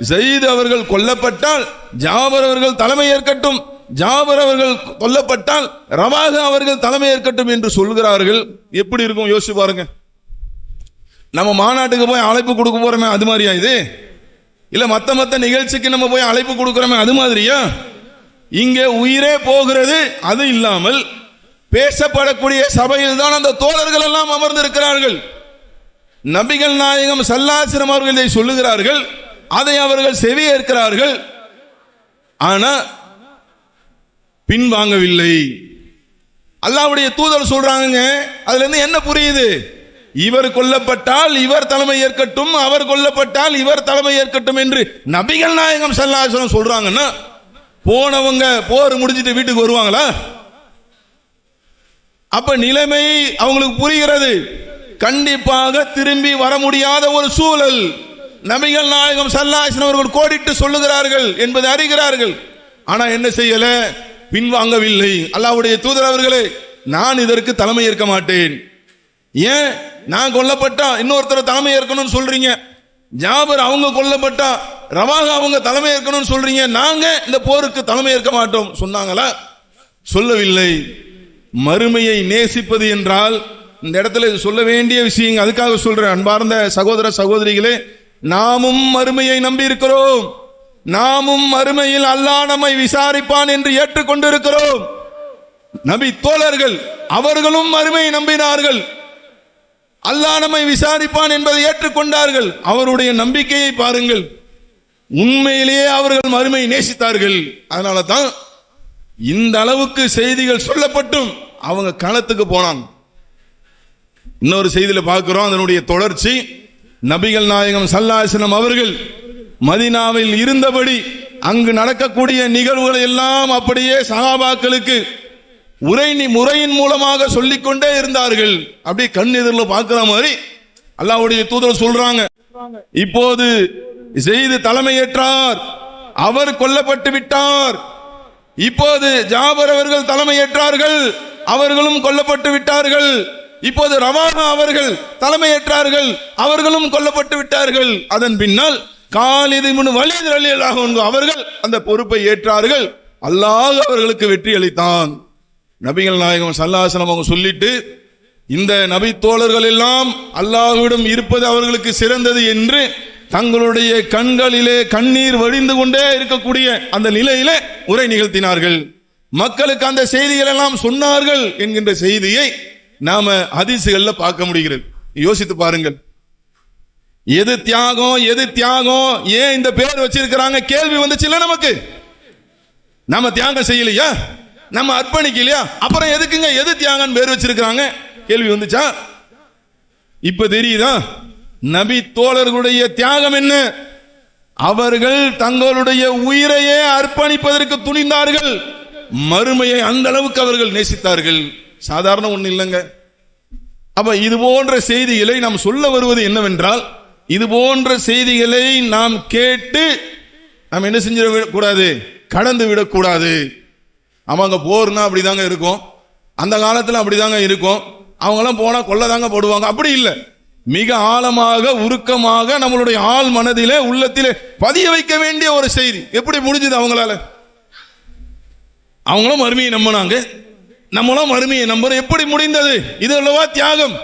ஸைத் அவர்கள் கொல்லப்பட்டால் ஜாபர் அவர்கள் தலைமை ஏற்கட்டும், ஜாபர் அவர்கள் கொல்லப்பட்டால் ரவாஹா அவர்கள் தலைமை ஏற்கட்டும் என்று சொல்கிறார்கள். எப்படி இருக்கும் யோசிச்சு பாருங்க. நம்ம மாநாட்டுக்கு போய் அழைப்பு கொடுக்க போறோமே அது மாதிரியா இது? இல்ல மத்த நிகழ்ச்சிக்கு நம்ம போய் அழைப்பு கொடுக்கிறோமே அது மாதிரியா? இங்கே உயிரே போகிறது. அது இல்லாமல் பேசப்படக்கூடிய சபையில் தான் அந்த தோழர்கள் எல்லாம் அமர்ந்திருக்கிறார்கள். நபிகள் நாயகம் ஸல்லல்லாஹு அலைஹி வஸல்லம் அவர்கள் இதை சொல்லுகிறார்கள், அதை அவர்கள் செவியேற்கிறார்கள். ஆனா பின்வாங்கவில்லை. அல்லாஹ்வுடைய தூதர் சொல்றாங்க, அதுல இருந்து என்ன புரியுது? இவர் கொல்லப்பட்டால் இவர் தலைமை ஏற்கட்டும், அவர் கொல்லப்பட்டால் இவர் தலைமை ஏற்கட்டும் என்று நபிகள் நாயகம் ஸல்லல்லாஹு அலைஹி வஸல்லம் சொல்றாங்கன்னா, போனவங்க போர் முடிச்சிட்டு வீட்டுக்கு வருவாங்களா? அப்ப நிலைமை அவங்களுக்கு புரிகிறது. கண்டிப்பாக திரும்பி வர முடியாத ஒரு சூழல். நபிகள் நாயகம் ஸல்லல்லாஹு அலைஹி வஸல்லம் அவர்கள் கோடிட்டு சொல்லுகிறார்கள் என்பதை அறிகிறார்கள். ஆனா என்ன செய்யல? பின்வாங்கவில்லை. அல்லாஹ்வுடைய தூதர் அவர்களே, நான் இதற்கு தலைமை ஏற்க மாட்டேன். ஏன்? நான் கொல்லப்பட்டா இன்னொருத்தர் தலைமை ஏற்கணும்னு சொல்றீங்க, ஜாபர் அவங்க கொல்லப்பட்டா ரவாஹா அவங்க தலைமை ஏற்கணும்னு சொல்றீங்க, நாங்க இந்த போருக்கு தலைமை ஏற்க மாட்டோம் சொன்னாங்களா? சொல்லவில்லை. மறுமையை நேசிப்பது என்றால் இந்த இடத்துல சொல்ல வேண்டிய விஷயம், அதுக்காக சொல்றேன். அன்பார்ந்த சகோதர சகோதரிகளே, நாமும் மறுமையை நம்பி இருக்கிறோம். நாமும் மறுமையில் அல்லாஹ் நம்மை விசாரிப்பான் என்று ஏற்றுக்கொண்டிருக்கிறோம். நபி தோழர்கள் அவர்களும் மறுமையை நம்பினார்கள். அல்லாஹ் நம்மை விசாரிப்பான் என்பதை ஏற்றுக்கொண்டார்கள். அவருடைய நம்பிக்கையை பாருங்கள். உண்மையிலேயே அவர்கள் மறுமையை நேசித்தார்கள். அதனால தான் இந்த அளவுக்கு செய்திகள் சொல்லப்பட்டும் அவங்க களத்துக்கு போனாங்க. இன்னொரு செய்தியில பார்க்கிறோம், அதனுடைய தொடர்ச்சி. நபிகள் நாயகம் ஸல்லல்லாஹு அலைஹி வஸல்லம் அவர்கள் மதீனாவில் இருந்தபடி அங்கு நடக்கக்கூடிய நிகழ்வுகளை எல்லாம் அப்படியே சஹாபாக்களுக்கு முறையின் மூலமாக சொல்லிக்கொண்டே இருந்தார்கள். அப்படியே கண் எதிரில் பார்க்கிற மாதிரி அல்லாஹ்வுடைய தூதர் சொல்றாங்க, இப்போது ஸைத் தலைமையேற்றார், அவர் கொல்லப்பட்டு விட்டார். இப்போது ஜாபர் அவர்கள் தலைமையேற்றார்கள், அவர்களும் கொல்லப்பட்டு விட்டார்கள். இப்போது ரவாஹா அவர்கள் தலைமையேற்றார்கள், அவர்களும் கொல்லப்பட்டு விட்டார்கள். அதன் பின்னால் காலித் இப்னு வலீத் ரலியல்லாஹு அன்ஹு அவர்கள் அந்த பொறுப்பை ஏற்றார்கள். அல்லாஹ் அவர்களுக்கு வெற்றி அளித்தான். நபிகள் நாயகம் ஸல்லல்லாஹு அலைஹி வஸல்லம் அவங்க சொல்லிட்டு, இந்த நபி தோழர்கள் எல்லாம் அல்லாஹ்விடம் இருப்பது அவர்களுக்கு சிறந்தது என்று தங்களுடைய கண்களிலே கண்ணீர் வழிந்து கொண்டே இருக்கக்கூடிய அந்த நிலையிலே உரை நிகழ்த்தினார்கள். மக்களுக்கு அந்த செய்திகள் எல்லாம் சொன்னார்கள் என்கின்ற செய்தியை நாம ஹதீஸ்கள்ல பார்க்க முடிகிறது. யோசித்து பாருங்கள், எது தியாகம், எது தியாகம், ஏன் இந்த பேர் வச்சிருக்கிறாங்க கேள்வி வந்துச்சுல்ல நமக்கு. நம்ம தியாகம் செய்யலையா, நம்ம அர்ப்பணிக்கலையா, அப்புறம் எதுக்குங்க எது தியாகம் பேர் வச்சிருக்காங்க கேள்வி வந்துச்சா? இப்ப தெரியுதா நபி தோழர்களுடைய தியாகம் என்ன? அவர்கள் தங்களுடைய உயிரையே அர்ப்பணிப்பதற்கு துணிந்தார்கள். மறுமையை அந்த அளவுக்கு அவர்கள் நேசித்தார்கள். சாதாரண ஒண்ணு இல்லைங்க. அப்ப இது போன்ற செய்திகளை நாம் சொல்ல வருவது என்னவென்றால், இது போன்ற செய்திகளை நாம் கேட்டு நாம் என்ன செஞ்சிட கூடாது, கடந்து விடக்கூடாது. அவங்க போர்னா அப்படிதாங்க இருக்கும், அந்த காலத்துல அப்படிதாங்க இருக்கும், அவங்கெல்லாம் போனா கொல்லதாங்க போடுவாங்க, அப்படி இல்லை. மிக ஆழமாக உருக்கமாக நம்மளுடைய ஆள் மனதிலே உள்ளத்திலே பதிய வைக்க வேண்டிய ஒரு செய்தி. எப்படி முடிஞ்சது அவங்களால? அவங்களும் மறுமையை நம்பினாங்க, நம்மளும் மறுமையை நம்புறோம். எப்படி முடிந்தது? இது அல்லவா தியாகம்.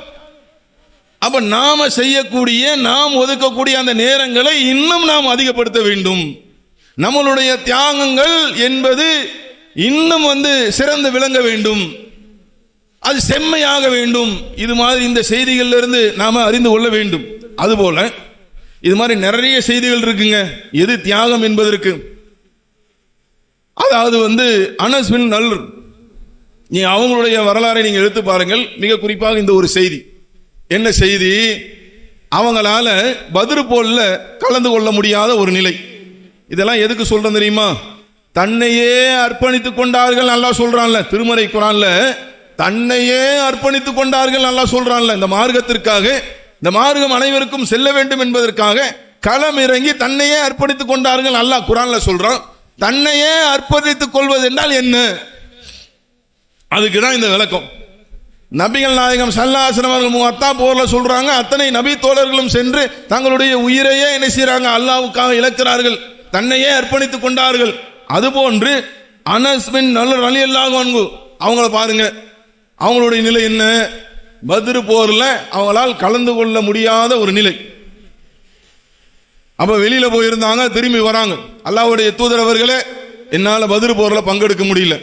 அப்ப நாம செய்யக்கூடிய, நாம் ஒதுக்கக்கூடிய அந்த நேரங்களை இன்னும் நாம் அதிகப்படுத்த வேண்டும். நம்மளுடைய தியாகங்கள் என்பது இன்னும் சிறந்து விளங்க வேண்டும், அது செம்மையாக வேண்டும். இது மாதிரி இந்த செய்திகள்ல இருந்து நாம அறிந்து கொள்ள வேண்டும். அதுபோல இது மாதிரி நிறைய செய்திகள் இருக்குங்க எது தியாகம் என்பதற்கு. அதாவது அனஸ் பின் நல்ர், நீ அவங்களுடைய வரலாறை நீங்க எடுத்து பாருங்கள். மிக குறிப்பாக இந்த ஒரு செய்தி, என்ன செய்தி? அவங்களால பத்ர் போர்ல கலந்து கொள்ள முடியாத ஒரு நிலை. இதெல்லாம் எதுக்கு சொல்றேன் தெரியுமா? தன்னையே அர்ப்பணித்துக் கொண்டார்கள் அல்லாஹ் சொல்றான்ல திருமறை குர்ஆன்ல, தன்னையே அர்ப்பணித்துக் கொண்டார்கள் அல்லாஹ் சொல்றான்ல. இந்த மார்க்கத்திற்காக, இந்த மார்க்கம் அனைவருக்கும் செல்ல வேண்டும் என்பதற்காக களம் இறங்கி தன்னையே அர்ப்பணித்துக் கொண்டார்கள் அல்லாஹ் குர்ஆன்ல சொல்றான். தன்னையே அர்ப்பணித்துக் கொள்வது என்றால் என்ன? அதுக்கு தான் இந்த விளக்கம். நபிகள் நாயகம் ஸல்லல்லாஹு அலைஹி வஸல்லம் அவர்கள் முஅத்தா போர்ல சொல்றாங்க, அத்தனை நபி தோழர்களும் சென்று தங்களுடைய உயிரையே என்ன செய்றாங்க, அல்லாஹ்வுக்காக இழக்கிறார்கள், தன்னையே அர்ப்பணித்துக் கொண்டார்கள். அதுபோன்று அனஸ் பின் நல்ர் ரலியல்லாஹு அன்ஹு அவங்கள பாருங்க, அவங்களுடைய நிலை என்ன? பத்ர் போர்ல அவங்களால் கலந்து கொள்ள முடியாத ஒரு நிலை. அப்ப வெளியில போயிருந்தாங்க, திரும்பி வராங்க, அல்லாஹ்வுடைய தூதர் அவர்களே, என்னால பத்ர் போர்ல பங்கெடுக்க முடியல,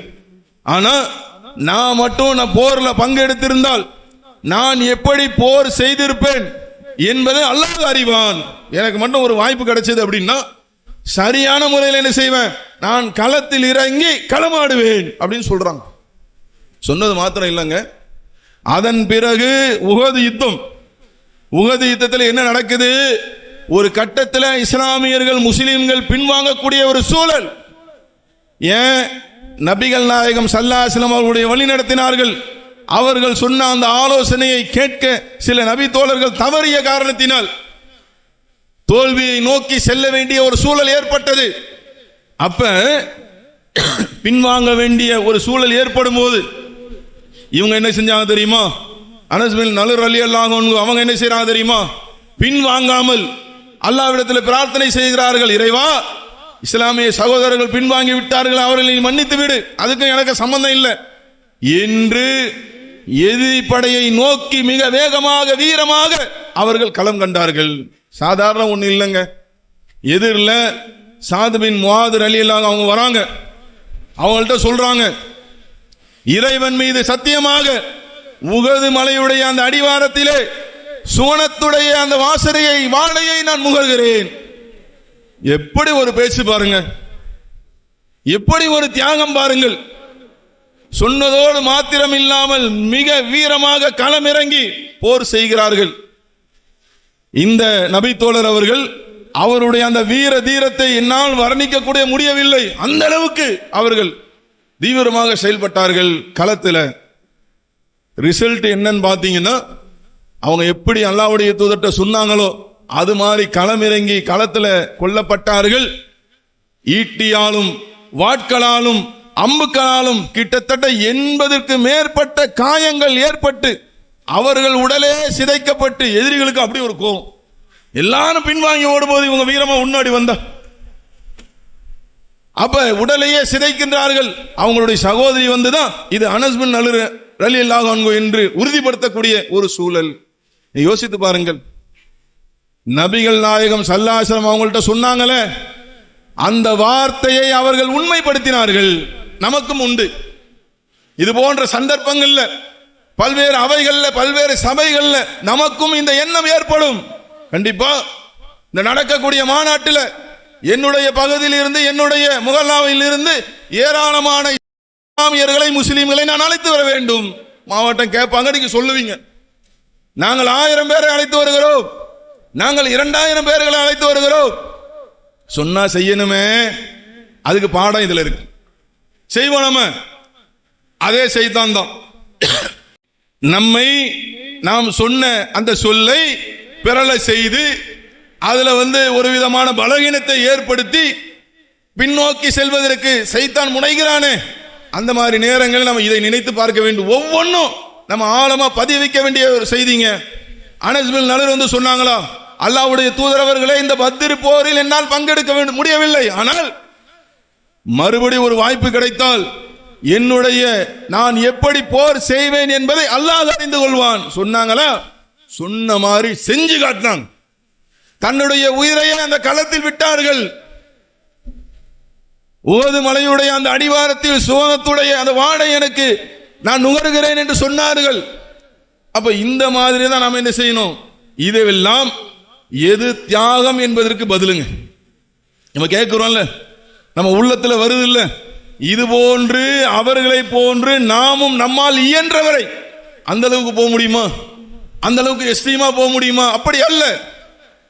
ஆனா நான் மட்டும் போர்ல பங்கெடுத்திருந்தால் நான் எப்படி போர் செய்திருப்பேன் என்பதை அல்லாஹ் அறிவான். எனக்கு மட்டும் ஒரு வாய்ப்பு கிடைச்சது அப்படின்னா சரியான முறையில் என்ன செய்வேன், நான் களத்தில் இறங்கி களமாடுவேன் அப்படின்னு சொல்றாங்க. சொன்னது மாத்திரம் இல்லைங்க, அதன் பிறகு உஹது யுத்தம். உஹது யுத்தத்தில் என்ன நடக்குது? ஒரு கட்டத்தில் இஸ்லாமியர்கள் முஸ்லிம்கள் பின்வாங்கக்கூடிய ஒரு சூழல். ஏன்? நபிகள் நாயகம் ஸல்லல்லாஹு அலைஹி வஸல்லம் அவர்களுடைய வழி நடத்தினார்கள். அவர்கள் சொன்ன அந்த ஆலோசனையை கேட்க சில நபி தோழர்கள் தவறிய காரணத்தினால் தோல்வியை நோக்கி செல்ல வேண்டிய ஒரு சூழல் ஏற்பட்டது. அப்ப பின்வாங்க வேண்டிய ஒரு சூழல் ஏற்படும் போது இவங்க என்ன செஞ்சாங்க தெரியுமா? அனஸ் பின் நல்ர் ரலியல்லாஹு அன்ஹு அவங்க என்ன செய்றாங்க தெரியுமா? பின்வாங்காமல் அல்லாஹ்விடத்தில் பிரார்த்தனை செய்கிறார்கள், இறைவா, இஸ்லாமிய சகோதரர்கள் பின்வாங்கி விட்டார்கள், அவர்களை மன்னித்து விடு, அதுக்கு எனக்கு சம்பந்தம் இல்லை என்று எதிரி படையை நோக்கி மிக வேகமாக வீரமாக அவர்கள் களம் கண்டார்கள். சாதாரண ஒண்ணு இல்லைங்க. எதிரில் சாத் பின் முஆத் ரலியல்லாஹு அவங்க வராங்க, அவங்கள்ட்ட சொல்றாங்க, இறைவன் மீது சத்தியமாக உஹது மலையுடைய அந்த அடிவாரத்திலே சுவனத்துடைய அந்த வாழையை நான் முகர்கிறேன். எப்படி ஒரு பேச்சு பாருங்க, எப்படி ஒரு தியாகம் பாருங்கள். சொன்னதோடு மாத்திரம் இல்லாமல் மிக வீரமாக களமிறங்கி போர் செய்கிறார்கள். இந்த நபி தோழர் அவர்கள் அவருடைய அந்த வீர தீரத்தை என்னால் வர்ணிக்க முடியவில்லை, அந்த அளவுக்கு அவர்கள் தீவிரமாக செயல்பட்டார்கள் களத்தில். ரிசல்ட் என்னன்னு பார்த்தீங்கன்னா, அவங்க எப்படி அல்லாஹ்வுடைய தூதர்ட்ட சொன்னாங்களோ அது மாதிரி களமிறங்கி களத்தில் கொல்லப்பட்டார்கள். ஈட்டியாலும் வாட்களாலும் அம்புக்களாலும் கிட்டத்தட்ட 80க்கு மேற்பட்ட காயங்கள் ஏற்பட்டு அவர்கள் உடலே சிதைக்கப்பட்டு எதிரிகளுக்கு அப்படி ஒரு கோபம், எல்லாரும் பின்வாங்கி ஓடும்போது இவங்க வீரமா முன்னாடி வந்தா, அப்ப உடலையே சிதைக்கின்றார்கள். அவங்களுடைய சகோதரி வந்துதான் இது அனஸ் பின் நலுர் ரலியல்லாஹு அன்ஹு என்று உறுதிப்படுத்தக்கூடிய ஒரு சூழல். யோசித்து பாருங்கள், நபிகள் நாயகம் ஸல்லல்லாஹு அலைஹி வஸல்லம் அவங்கள்ட்ட சொன்னாங்களே, அந்த வார்த்தையை அவர்கள் உண்மைப்படுத்தினார்கள். நமக்கும் உண்டு இது போன்ற சந்தர்ப்பங்கள்ல, பல்வேறு அவைகள்ல, பல்வேறு சபைகள்ல நமக்கும் இந்த எண்ணம் ஏற்படும். கண்டிப்பா இந்த நடக்கக்கூடிய மாநாட்டில் என்னுடைய பகுதியில் இருந்து, என்னுடைய முகல்லாவில் இருந்து ஏராளமான இஸ்லாமியர்களை, முஸ்லீம்களை நான் அழைத்து வர வேண்டும். மாவட்டம் கேட்பாங்க, நீங்க சொல்லுவீங்க, நாங்கள் 1000 பேரை அழைத்து வருகிறோம், நாங்கள் 2000 பேர்களை அழைத்து வருகிறோம். சொன்னா செய்யணுமே, அதுக்கு பாடம் இதுல இருக்கு. செய்வோம் நம்ம, அதே செய்தான் தான் நம்மை நாம் சொன்ன அந்த சொல்லை பிறல செய்து அதுல ஒரு விதமான பலகீனத்தை ஏற்படுத்தி பின்னோக்கி செல்வதற்கு சைத்தான் முனைகிறானே, அந்த மாதிரி நேரங்களில் நம்ம இதை நினைத்து பார்க்க வேண்டும். ஒவ்வொன்றும் நம்ம ஆழமா பதிய வைக்க வேண்டிய ஒரு செய்திங்க. அனஸ் பின் நலுர் சொன்னாங்களா, அல்லாஹ்வுடைய தூதரவர்களே, இந்த பத்ர் போரில் என்னால் பங்கெடுக்க முடியவில்லை, ஆனால் மறுபடி ஒரு வாய்ப்பு கிடைத்தால் நான் எப்படி போர் செய்வேன் என்பதை அல்லாஹ் அறிந்து கொள்வான் சொன்னாங்களா. சொன்ன மாதிரி செஞ்சு காட்டினாங்க. தன்னுடைய உயிரையை அந்த களத்தில் விட்டார்கள். உஹது மலையுடைய அந்த அடிவாரத்தில் சுவனத்துடைய அந்த வாடை எனக்கு நான் நுகர்கிறேன் என்று சொன்னார்கள். அப்ப இந்த மாதிரி தான் நாம் என்ன செய்யணும்? இதுவெல்லாம் எது தியாகம் என்பதற்கு பதிலுங்க. நம்ம கேட்கிறோம்ல, நம்ம உள்ளத்துல வருது இல்ல, இது போன்று அவர்களை போன்று நாமும் நம்மால் இயன்றவரை அந்த அளவுக்கு போக முடியுமா? அந்த அளவுக்கு எஸ்ட்ரீமா போக முடியுமா? அப்படி அல்ல,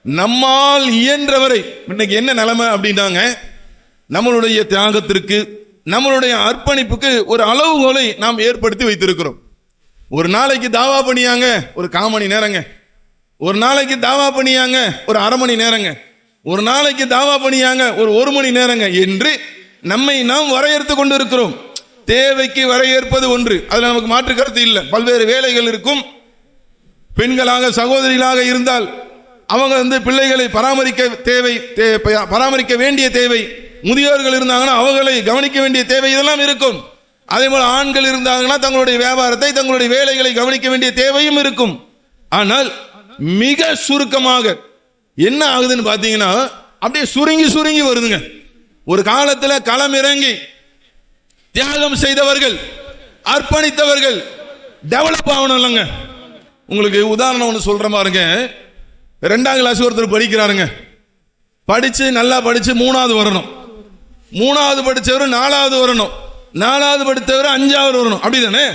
நம்மால் இயன்றவரை. இன்னைக்கு என்ன நிலைமை அப்படின்னாங்க, நம்மளுடைய தியாகத்திற்கு, நம்மளுடைய அர்ப்பணிப்புக்கு ஒரு அளவுகோலை நாம் ஏற்படுத்தி வைத்திருக்கிறோம். ஒரு நாளைக்கு தாவா பண்ணியாங்க ஒரு 1/4 மணி நேரங்க, ஒரு நாளைக்கு தாவா பண்ணியாங்க ஒரு 1/2 மணி நேரங்க, ஒரு நாளைக்கு தாவா பண்ணியாங்க ஒரு 1 மணி நேரங்க என்று நம்மை நாம் வரையறுத்து கொண்டு இருக்கிறோம். தேவைக்கு வரையறுப்பது ஒன்று, அதுல நமக்கு மாற்று கருத்து இல்லை. பல்வேறு வேலைகள் இருக்கும். பெண்களாக சகோதரிகளாக இருந்தால் அவங்க பிள்ளைகளை பராமரிக்க வேண்டிய தேவை, முதியோர்கள் இருந்தாங்கன்னா அவர்களை கவனிக்க வேண்டிய தேவை, இதெல்லாம் இருக்கும். அதே போல ஆண்கள் இருந்தாங்கன்னா தங்களுடைய வியாபாரத்தை, தங்களுடைய வேலைகளை கவனிக்க வேண்டிய தேவையும் இருக்கும். ஆனால் மிக சுருக்கமாக என்ன ஆகுதுன்னு பாத்தீங்கன்னா, அப்படியே சுருங்கி சுருங்கி வருதுங்க. ஒரு காலத்தில் களம் இறங்கி தியாகம் செய்தவர்கள், அர்ப்பணித்தவர்கள் டெவலப் ஆகணும் இல்லைங்க. உங்களுக்கு உதாரணம் ஒன்று சொல்ற பாருங்க. 2ஆம் கிளாஸ் ஒருத்தர் படிக்கிறாருங்க, படிச்சு நல்லா படிச்சு 3வது வரணும், 3வது படிச்சவர் 4வது வரணும், 4வது படித்தவர் 5வது வரணும். அப்படிதானே?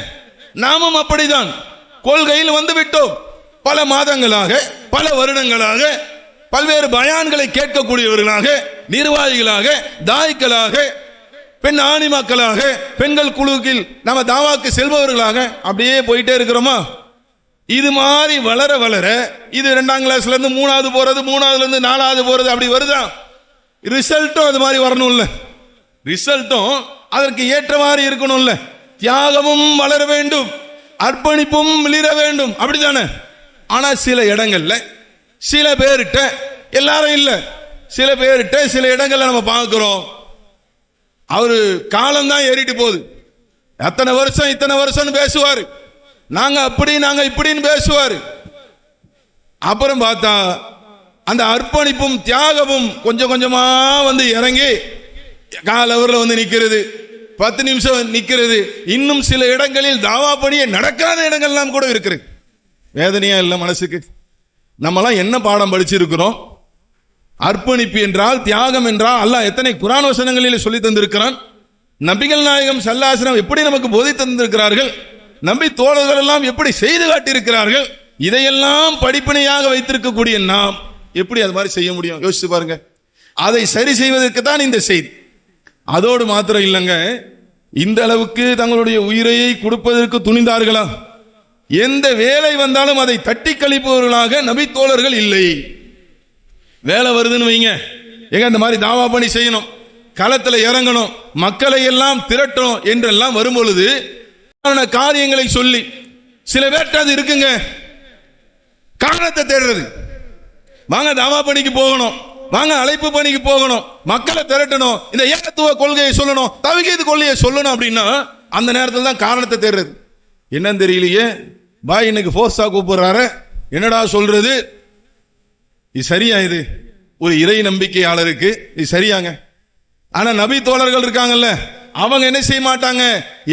நாமும் அப்படிதான் கொள்கையில் வந்து விட்டோம். பல மாதங்களாக, பல வருடங்களாக பல்வேறு பயான்களை கேட்கக்கூடியவர்களாக, நிர்வாகிகளாக, தாய்க்களாக, பெண் ஆணிமாக்களாக, பெண்கள் குழுக்கில் நம்ம தாவாக்கு செல்பவர்களாக அப்படியே போயிட்டே இருக்கிறோமா? இது மாதிரி வளர வளர இது 2ஆம் கிளாஸ்ல இருந்து 3வது போறது, 3வதுல இருந்து 4வது போறது, அப்படி வருதா? ரிசல்ட்டும் அது மாதிரி வரணும்ல, ரிசல்ட்டும் அதற்கு ஏற்றவாறு இருக்கணும்ல. தியாகமும் வளர வேண்டும், அர்ப்பணிப்பும் மிளிர வேண்டும், அப்படித்தானே? ஆனா சில இடங்கள்ல, சில பேர்கிட்ட, எல்லாரும் இல்ல, சில பேர்கிட்ட சில இடங்கள்ல நம்ம பார்க்கிறோம், அவரு காலம்தான் ஏறிட்டு போகுது. அத்தனை வருஷம் இத்தனை வருஷம் பேசுவாரு, நாங்க அப்படி நாங்க இப்படின்னு பேசுவாரு. அப்புறம் பார்த்தா அந்த அர்ப்பணிப்பும் தியாகமும் கொஞ்சம் கொஞ்சமா இறங்கி கால் அவர்ல நிக்கிறது, 10 நிமிஷம் நிக்கிறது. இன்னும் சில இடங்களில் தாவா பணியே நடக்காத இடங்கள்லாம் கூட இருக்கிறது. வேதனையா இல்ல மனசுக்கு? நம்மலாம் என்ன பாடம் படிச்சிருக்கிறோம்? அர்ப்பணிப்பு என்றால், தியாகம் என்றால் அல்லாஹ் எத்தனை குர்ஆன் வசனங்களில் சொல்லி தந்திருக்கிறான். நபிகள் நாயகம் ஸல்லல்லாஹு அலைஹி வஸல்லம் எப்படி நமக்கு போதித்து தந்திருக்கிறார்கள், நபி தோழர்கள் எல்லாம் எப்படி செய்து காட்டியிருக்கிறார்கள். இதையெல்லாம் படிப்பினையாக வைத்திருக்கக்கூடிய நாம் எப்படி அது மாதிரி செய்ய முடியும்? யோசிச்சு பாருங்க. அதை சரி செய்வதற்கு தான் இந்த செய்தி. அதோடு மாத்திரம் இல்லைங்க, இந்த அளவுக்கு தங்களுடைய உயிரையை கொடுப்பதற்கு துணிந்தார்களா? எந்த வேலை வந்தாலும் அதை தட்டி கழிப்பவர்களாக நபி தோழர்கள் இல்லை. வேலை வருதுன்னு வைங்க, எங்க இந்த மாதிரி தாவா பணி செய்யணும், களத்தில் இறங்கணும், மக்களை எல்லாம் திரட்டணும் என்றெல்லாம் வரும்பொழுது காரியங்களை சொல்லி சில பேர்ட்ட அது இருக்குங்க, காரணத்தை தேடுறது. வாங்க தாவா பணிக்கு போகணும், வாங்க அழைப்பு பணிக்கு போகணும், மக்களை திரட்டணும், இந்த ஏகத்துவ கொள்கையை சொல்லணும், தவ்ஹீத் கொள்கையை சொல்லணும் அப்படின்னா அந்த நேரத்தில் தான் காரணத்தை தேடுறது. என்னன்னு தெரியலையே, பாய் இன்னைக்கு ஃபோர்ஸா கூப்பிடுறாரு, என்னடா சொல்றது, இது சரியா? இது ஒரு இறை நம்பிக்கையாளருக்கு இது சரியாங்க? ஆனா நபி தோழர்கள் இருக்காங்கல்ல, அவங்க என்ன செய்ய மாட்டாங்க,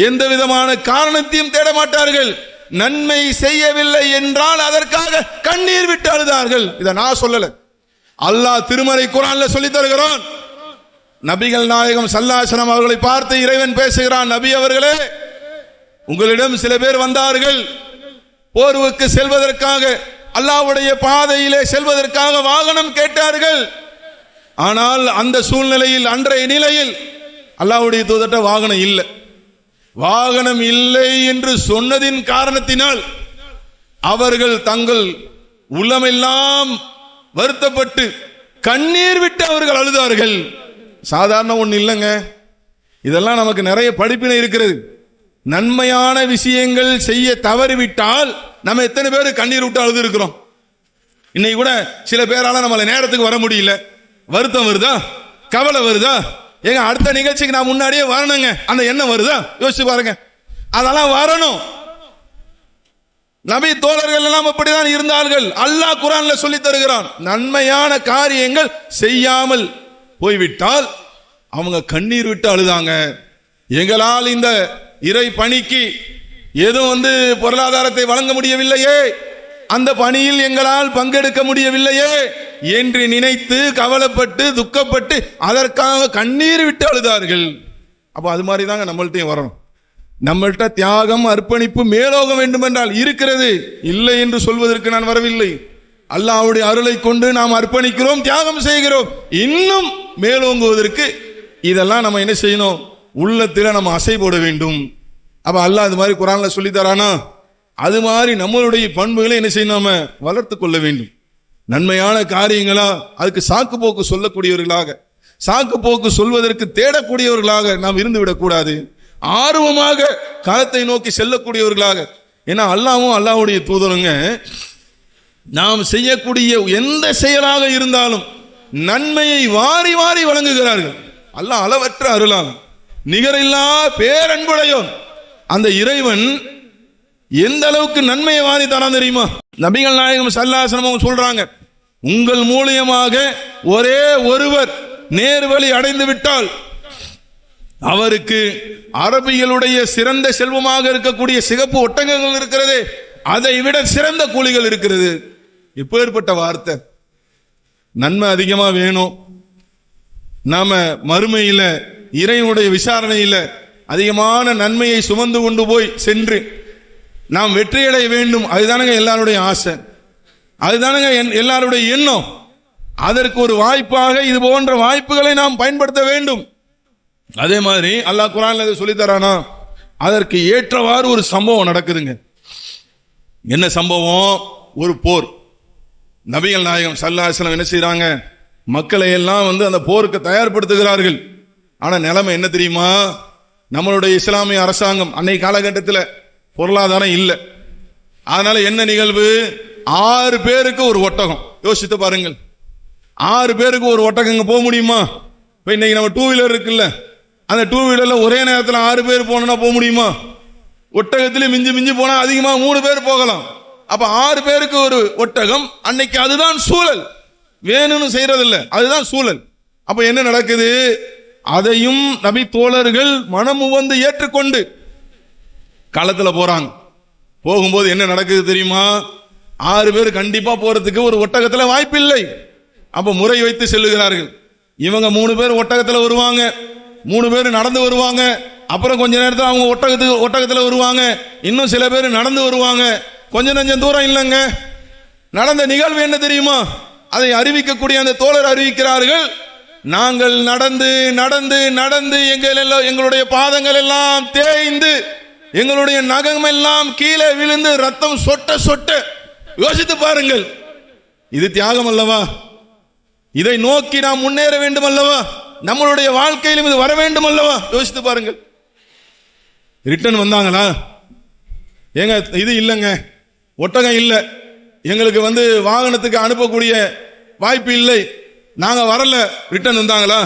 எந்த விதமான காரணத்தையும் தேட மாட்டார்கள். நன்மை செய்யவில்லை என்றால் அதற்காக கண்ணீர் விட்டு அழுதார்கள். இதை நான் சொல்லல, அல்லாஹ் திருமறை குர்ஆன்ல சொல்லி தருகிறான். நபிகள் நாயகம் ஸல்லல்லாஹு அலைஹி வஸல்லம் அவர்களை பார்த்து இறைவன் பேசுகிறான், நபி அவர்களே, உங்களிடம் சில பேர் வந்தார்கள், போருக்கு செல்வதற்காக, அல்லாஹ்வுடைய பாதையிலே செல்வதற்காக வாகனம் கேட்டார்கள். ஆனால் அந்த சூழ்நிலையில், அன்றைய நிலையில் அல்லாஹ்வுடைய தூதர்ட்ட வாகனம் இல்லை. வாகனம் இல்லை என்று சொன்னதின் காரணத்தினால் அவர்கள் தங்கள் உள்ளமெல்லாம் வருத்தப்பட்டு கண்ணீர் விட்டு அவர்கள் அழுதார்கள். சாதாரண ஒன்று இல்லைங்க, இதெல்லாம் நமக்கு நிறைய படிப்பினை இருக்கிறது. நன்மையான விஷயங்கள் செய்ய தவறிவிட்டால் நம்ம எத்தனை பேர் கண்ணீர் விட்டு அழுது இருக்கிறோம். இன்னைக்கு கூட சில பேரால நம்மள நேரத்துக்கு வர முடியல, வருத்தம் வருதா, கவலை வருதா, ஏங்க அடுத்த நிகழ்ச்சிக்கு நான் முன்னாடியே வரணுங்க, அந்த எண்ணம் வருதா? யோசிச்சு பாருங்க. அதெல்லாம் வரணும். நபி தோழர்கள் எல்லாம் அப்படிதான் இருந்தார்கள். அல்லாஹ் குர்ஆன்ல சொல்லி தருகிறான், நன்மையான காரியங்கள் செய்யாமல் போய்விட்டால் அவங்க கண்ணீர் விட்டு அழுதாங்க. எங்களால் இந்த இறை பணிக்கு எதுவும் பொருளாதாரத்தை வழங்க முடியவில்லையே, அந்த பணியில் எங்களால் பங்கெடுக்க முடியவில்லையே என்று நினைத்து கவலைப்பட்டு துக்கப்பட்டு அதற்காக கண்ணீர் விட்டு அழுதார்கள். அப்போ அது மாதிரி தாங்க நம்மள்ட்டையும் வரணும். நம்மள்கிட்ட தியாகம், அர்ப்பணிப்பு, மேலோகம் வேண்டும் என்றால் இருக்கிறது, இல்லை என்று சொல்வதற்கு நான் வரவில்லை. அல்லாஹ்வுடைய அருளை கொண்டு நாம் அர்ப்பணிக்கிறோம், தியாகம் செய்கிறோம். இன்னும் மேலோங்குவதற்கு இதெல்லாம் நம்ம என்ன செய்யணும், உள்ளத்தில் நம்ம அசை போட வேண்டும். அப்ப அல்லாஹ் அது மாதிரி குர்ஆன்ல சொல்லி தரானா, அது மாதிரி நம்மளுடைய பண்புகளை என்ன செய்யணும், நாம வளர்த்து கொள்ள வேண்டும். நன்மையான காரியங்களா அதுக்கு சாக்கு போக்கு சொல்லக்கூடியவர்களாக, சாக்கு போக்கு சொல்வதற்கு தேடக்கூடியவர்களாக நாம் இருந்து விடக்கூடாது. ஆர்வமாக காலத்தை நோக்கி செல்லக்கூடியவர்களாக. ஏன்னா அல்லாஹ்வும் அல்லாஹ்வுடைய தூதருங்க நாம் செய்யக்கூடிய எந்த செயலாக இருந்தாலும் நன்மையை வாரி வாரி வழங்குகிறார்கள். அல்லாஹ் அளவற்ற அருளான், நிகரில்லா பேரன்புடையோன். அந்த இறைவன் எந்த அளவுக்கு நன்மையை வாரி தரான் தெரியுமா? நபிகள் நாயகம் ஸல்லல்லாஹு அலைஹி வஸல்லம் சொல்றாங்க, உங்கள் மூலியமாக ஒரே ஒருவர் நேர்வழி அடைந்து விட்டால் அவருக்கு அரபிகளுடைய சிறந்த செல்வமாக இருக்கக்கூடிய சிகப்பு ஒட்டகங்கள் இருக்கிறது, அதை விட சிறந்த கூலிகள் இருக்கிறது. எப்பேற்பட்ட வார்த்தை! நன்மை அதிகமா வேணும், நாம மறுமையில இறைவனுடைய விசாரணையில அதிகமான நன்மையை சுமந்து கொண்டு போய் சென்று நாம் வெற்றியடைய வேண்டும். அதுதானுங்க எல்லாருடைய ஆசை, அதுதானுங்க எல்லாருடைய எண்ணம். அதற்கு ஒரு வாய்ப்பாக இது போன்ற வாய்ப்புகளை நாம் பயன்படுத்த வேண்டும். அதே மாதிரி அல்லாஹ் குர்ஆன்ல சொல்லி தரானா, அதற்கு ஏற்றவாறு ஒரு சம்பவம் நடக்குதுங்க. என்ன சம்பவம்? ஒரு போர். நபிகள் நாயகம் ஸல்லல்லாஹு அலைஹி வஸல்லம் என்ன செய்றாங்க, மக்களை எல்லாம் அந்த போருக்கு தயார்படுத்துகிறார்கள். ஆனா நிலைமை என்ன தெரியுமா? நம்மளுடைய இஸ்லாமிய அரசாங்கம் அன்னைக்கு காலகட்டத்தில் பொருளாதாரம் இல்லை. அதனால என்ன நிகழ்வு, 6 பேருக்கு ஒரு ஒட்டகம். யோசித்து பாருங்கள், 6 பேருக்கு ஒரு ஒட்டகம் போக முடியுமா? இப்போ இன்னைக்கு நம்ம 2 வீலர் இருக்குல்ல, அந்த 2 வீலர்ல ஒரே நேரத்தில் 6 பேர் போனா போக முடியுமா? ஒட்டகத்திலே மிஞ்சி மிஞ்சி போனா அதிகமா 3 பேர் போகலாம். அப்ப 6 பேருக்கு ஒரு ஒட்டகம். அன்னைக்கு அதுதான் சூழல், வேணும்னு செய்யறதில்லை, அதுதான் சூழல். அப்ப என்ன நடக்குது? அதையும் நபி தோழர்கள் மனமு ஏற்றுக்கொண்டு களத்துல போறாங்க. போகும்போது என்ன நடக்குது தெரியுமா? 6 பேர் கண்டிப்பா போறதுக்கு ஒரு ஒட்டகத்துல வாய்ப்பு இல்லை. அப்ப முறை வைத்து செல்லுகிறார்கள். இவங்க 3 பேர் ஒட்டகத்துல வருவாங்க, 3 பேர் நடந்து வருவாங்க, அப்புறம் கொஞ்ச நேரத்தில் அவங்க ஒட்டகத்துல வருவாங்க, இன்னும் சில பேர் நடந்து வருவாங்க. கொஞ்ச நெஞ்சம் தூரம் இல்லைங்க. நடந்த நிகழ்வு என்ன தெரியுமா? அதை அறிவிக்கக்கூடிய அந்த தோழர் அறிவிக்கிறார்கள், நாங்கள் நடந்து நடந்து நடந்து எங்களுடைய பாதங்கள் எல்லாம் தேய்ந்து எங்களுடைய நகம் எல்லாம் கீழே விழுந்து ரத்தம் சொட்ட சொட்ட. யோசித்து பாருங்கள், இது தியாகம் அல்லவா? இதை நோக்கி நாம் முன்னேற வேண்டும் அல்லவா? நம்மளுடைய வாழ்க்கையிலும் இது வர வேண்டும் அல்லவா? யோசித்து பாருங்கள். ரிட்டர்ன் வந்தாங்களா? ஏங்க இது இல்லைங்க, ஒட்டகம் இல்லை, எங்களுக்கு வாகனத்துக்கு அனுப்பக்கூடிய வாய்ப்பு இல்லை, நாங்க வரல, ரிட்டர்ன் வந்தாங்களா?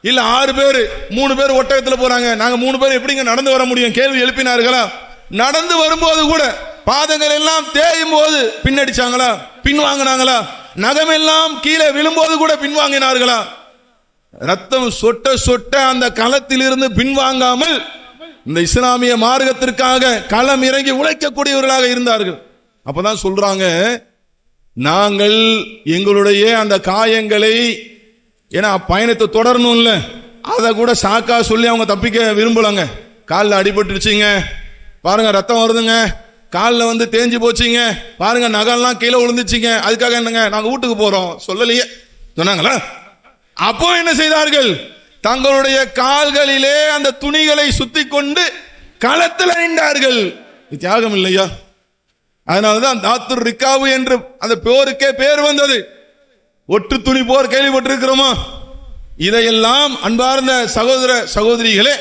இல்ல 6 பேர் 3 பேர் ஒட்டகத்தில் போறாங்க, நாங்க 3 பேர் எப்படிங்க நடந்து வர முடியும்? கேள்வி எழுப்பினார்களா? நடந்து வரும்போது கூட பாதங்கள் எல்லாம் தேயும் போது பின்னடிச்சாங்களா? பின்வாங்கினாங்களா? நகமெல்லாம் கீழே விழும்போது கூட பின்வாங்கினார்களா? ரத்தம் சொட்ட சொட்ட அந்த களத்தில் இருந்து பின்வாங்காமல் இந்த இஸ்லாமிய மார்க்கத்திற்காக களம் இறங்கி உழைக்கக்கூடியவர்களாக இருந்தார்கள். அப்பதான் சொல்றாங்க, நாங்கள் எங்களுடைய அந்த காயங்களை, ஏன்னா பயணத்தை தொடரணும் இல்ல, அதை கூட சாக்கா சொல்லி அவங்க தப்பிக்க விரும்பலாங்க. காலில் அடிபட்டுருச்சுங்க, பாருங்க ரத்தம் வருதுங்க, காலில் தேஞ்சு போச்சுங்க, பாருங்க நகெல்லாம் கீழே விழுந்துச்சுங்க, அதுக்காக என்னங்க நாங்க வீட்டுக்கு போறோம் சொல்லலையே சொன்னாங்களா? அப்போ என்ன செய்தார்கள்? தங்களுடைய கால்களிலே அந்த துணிகளை சுத்தி கொண்டு களத்தில் நின்றார்கள். தியாகம் இல்லையா? அதனாலதான் தாத்துர் ரிக்காவு என்று அந்த போருக்கே பேர் வந்தது. ஒற்று துணி போர் கேள்விப்பட்டிருக்கிறோமா? இதையெல்லாம் அன்பார்ந்த சகோதர சகோதரிகளே,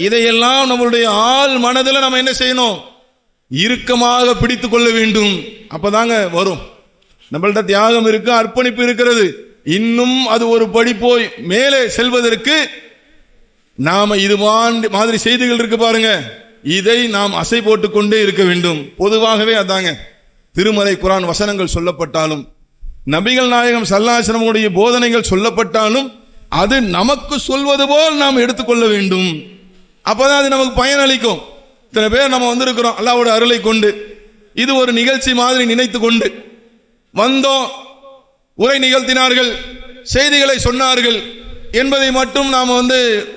இதையெல்லாம் நம்மளுடைய ஆள் மனதில் நம்ம என்ன செய்யணும்? இறுக்கமாக பிடித்துக் கொள்ள வேண்டும். அப்பதாங்க வரும். நம்மள்ட்ட தியாகம் இருக்கு, அர்ப்பணிப்பு இருக்கிறது. இன்னும் அது ஒரு படி போய் மேலே செல்வதற்கு நாம இது மாதிரி செய்திகள் இருக்கு பாருங்க, இதை நாம் அசை போட்டுக் கொண்டே இருக்க வேண்டும். பொதுவாகவே அதாங்க, திருமறை குர்ஆன் வசனங்கள் சொல்லப்பட்டாலும், நபிகள் நாயகம் ஸல்லல்லாஹு அலைஹி வஸல்லம் போதனைகள் சொல்லப்பட்டாலும் அது நமக்கு சொல்வது போல் நாம் எடுத்துக்கொள்ள வேண்டும். அப்பதான் அது நமக்கு பயனளிக்கும். இத்தனை பேர் நம்ம வந்திருக்கிறோம் அல்லாஹ்வோட அருளை கொண்டு, இது ஒரு நிகழ்ச்சி மாதிரி நினைத்து கொண்டு வந்தோம், உரை நிகழ்த்தினார்கள், செய்திகளை சொன்னார்கள் என்பதை மட்டும் நாம்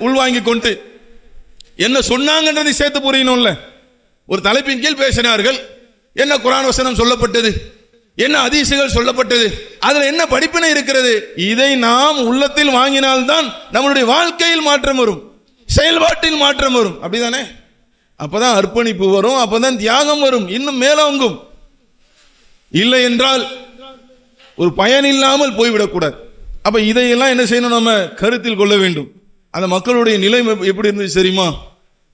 உள்வாங்கி கொண்டு என்ன சொன்னாங்கன்றதை சேர்த்து புரியணும்ல. ஒரு தலைப்பின் கீழ் பேசினார்கள், என்ன குர்ஆன் வசனம் சொல்லப்பட்டது, என்ன ஹதீசுகள் சொல்லப்பட்டது, அதுல என்ன படிப்பினை இருக்கிறது, இதை நாம் உள்ளத்தில் வாங்கினால்தான் நம்மளுடைய வாழ்க்கையில் மாற்றம் வரும், செயல்பாட்டில் மாற்றம் வரும். அப்படிதானே? அப்பதான் அர்ப்பணிப்பு வரும், அப்பதான் தியாகம் வரும், இன்னும் மேலோங்கும். இல்லை என்றால் ஒரு பயன் இல்லாமல் போய்விடக்கூடாது. அப்ப இதையெல்லாம் என்ன செய்யணும்? நம்ம கருத்தில் கொள்ள வேண்டும். அந்த மக்களுடைய நிலை எப்படி இருந்துச்சு தெரியுமா?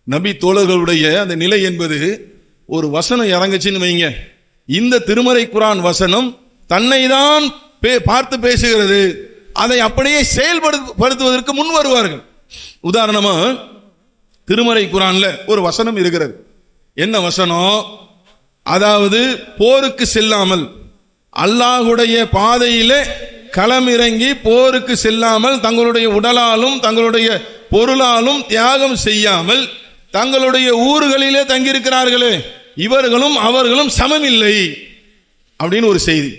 நபி தோழர்களுடைய அந்த நிலை என்பது, ஒரு வசனம் இறங்குச்சுன்னு வைங்க, இந்த திருமறை குர்ஆன் வசனம் தன்னை தான் பார்த்து பேசுகிறது, அதை அப்படியே செயல்படுத்துவதற்கு முன் வருவார்கள். உதாரணமா திருமறை குர்ஆன்ல ஒரு வசனம் இருக்கிறது. என்ன வசனம்? அதாவது போருக்கு செல்லாமல், அல்லாஹ்வுடைய பாதையிலே களமிறங்கி போருக்கு செல்லாமல், தங்களுடைய உடலாலும் தங்களுடைய பொருளாலும் தியாகம் செய்யாமல் தங்களுடைய ஊர்களிலே தங்கியிருக்கிறார்களே, இவர்களும் அவர்களும் சமமில்லை அப்படின்னு ஒரு செய்தி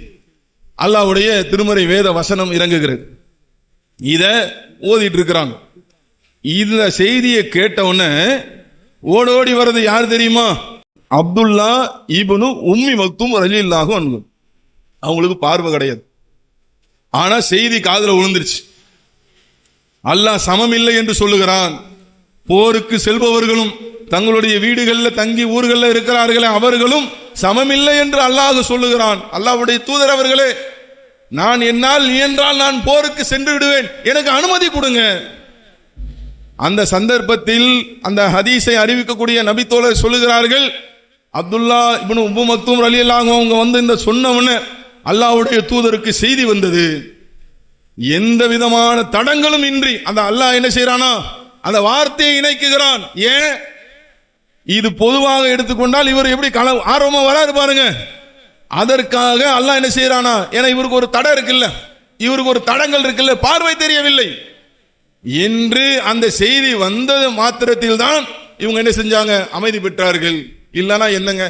அல்லாஹ்வுடைய திருமறை வேத வசனம் இறங்குகிறது. இத ஓதிட்டு இருக்கிறாங்க. இந்த செய்தியை கேட்டவுடனே ஓடோடி வர்றது யார் தெரியுமா? அப்துல்லா இப்னு உம்மி மக்தூம் ரலியல்லாஹு அன்ஹு. அவங்களுக்கு பார்வை கிடையாது, ஆனா செய்தி காதுல விழுந்துருச்சு. அல்லாஹ் சமம் இல்லை என்று சொல்லுகிறான். போருக்கு செல்பவர்களும் தங்களுடைய வீடுகளில் தங்கி ஊர்களில் இருக்கிறார்களே, அவர்களும் சமமில்லை என்று அல்லாஹ் சொல்லுகிறான். அல்லாஹ்வுடைய தூதர் அவர்களே, நான் என்னால் இயன்றால் நான் போருக்கு சென்று விடுவேன், எனக்கு அனுமதி கொடுங்க. அந்த சந்தர்ப்பத்தில் அந்த ஹதீஸை அறிவிக்கக்கூடிய நபி தோழர் சொல்லுகிறார்கள், அப்துல்லா இப்னு உம்மு மக்தூம் ரலியல்லாஹு அவங்க இந்த சொன்னவன அல்லாஹ்வுடைய தூதருக்கு செய்தி வந்தது. எந்த விதமான தடங்களும் இன்றி அந்த அல்லாஹ் என்ன செய்யறானா, அந்த வார்த்தையை இணைக்குகிறான். ஏன்? இது பொதுவாக எடுத்துக்கொண்டால் இவர் எப்படி ஆர்வமா வராரு பாருங்க. அதற்காக அல்லாஹ் என்ன செய்யறானா, ஏன்னா இவருக்கு ஒரு தடை இருக்குல்ல, இவருக்கு ஒரு தடங்கள் இருக்குல்ல, பார்வை தெரியவில்லை என்று அந்த செய்தி வந்தது மாத்திரத்தில் தான் இவங்க என்ன செஞ்சாங்க? அமைதி பெற்றார்கள். இல்லனா என்னங்க,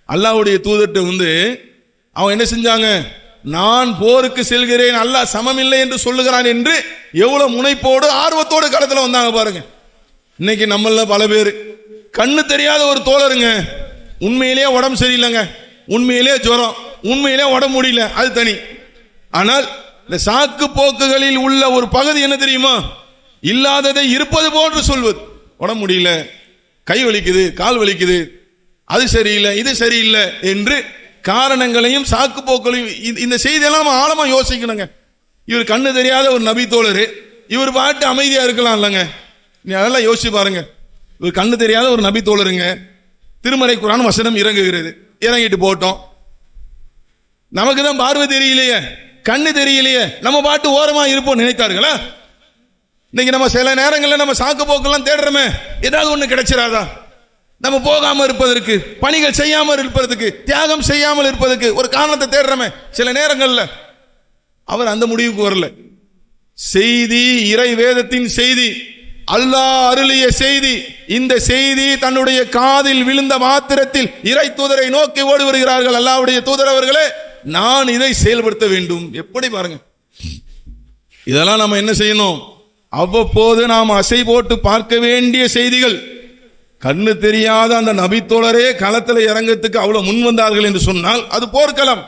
அல்லாஹ்வுடைய தூதர்ட்ட அவங்க என்ன செஞ்சாங்க? நான் போருக்கு செல்கிறேன், அல்லாஹ் சமமில்லை என்று சொல்லுகிறான் என்று எவ்வளவு முனைப்போடு ஆர்வத்தோடு களத்துல வந்தாங்க பாருங்க. இன்னைக்கு நம்மள பல பேர் கண்ணு தெரியாத ஒரு தோழருங்க, உண்மையிலேயே உடம்பு சரியில்லைங்க, உண்மையிலேயே ஜுரம், உண்மையிலேயே உடம்பு முடியல, அது தனி. ஆனால் இந்த சாக்கு போக்குகளில் உள்ள ஒரு பகுதி என்ன தெரியுமா? இல்லாததை இருப்பது போன்று சொல்வது. உடம்பு முடியல, கை வலிக்குது, கால் வலிக்குது, அது சரியில்லை, இது சரியில்லை என்று காரணங்களையும் சாக்கு போக்களையும், இந்த செய்தியெல்லாம் ஆழமா யோசிக்கணுங்க. இவர் கண்ணு தெரியாத ஒரு நபி தோழரு, இவர் பாட்டு அமைதியா இருக்கலாம் இல்லைங்க? நீ அதெல்லாம் யோசிச்சு பாருங்க. இவர் கண்ணு தெரியாத ஒரு நபி தோழருங்க, திருமறை குர்ஆன் வசனம் இறங்குகிறது. இறங்கிட்டு போட்டோம். நமக்கு தான் பார்வை தெரியலையே, கண்ணு தெரியலையே, நம்ம பாட்டு ஓரமா இருப்போம் நினைத்தார்களா? இன்னைக்கு நம்ம சில நேரங்களில் நம்ம சாக்கு போக்கெல்லாம் தேடுறோமே, ஏதாவது ஒண்ணு கிடைச்சிடாதா? நம்ம போகாம இருப்பதற்கு, பணிகள் செய்யாமல் இருப்பதற்கு, தியாகம் செய்யாமல் இருப்பதற்கு ஒரு காரணத்தை தேடுறோமே. சில நேரங்கள்ல அவர் அந்த முடிவுக்கு வரல. செய்தி இறை வேதத்தின் செய்தி, அல்லாஹ் அருளிய செய்தி. இந்த செய்தி தன்னுடைய காதில் விழுந்த மாத்திரத்தில் இறை தூதரை நோக்கி ஓடி வருகிறார்கள். அல்லாஹ்வுடைய தூதர் அவர்களே, நான் இதை செயல்படுத்த வேண்டும். எப்படி பாருங்க, இதெல்லாம் நம்ம என்ன செய்யணும்? அவ்வப்போது நாம் அசை போட்டு பார்க்க வேண்டிய செய்திகள். கண்ணு தெரியாத அந்த நபித்தோழரே களத்தில் இறங்கத்துக்கு அவ்வளவு முன் வந்தார்கள் என்று சொன்னால் அது போர்க்களம்,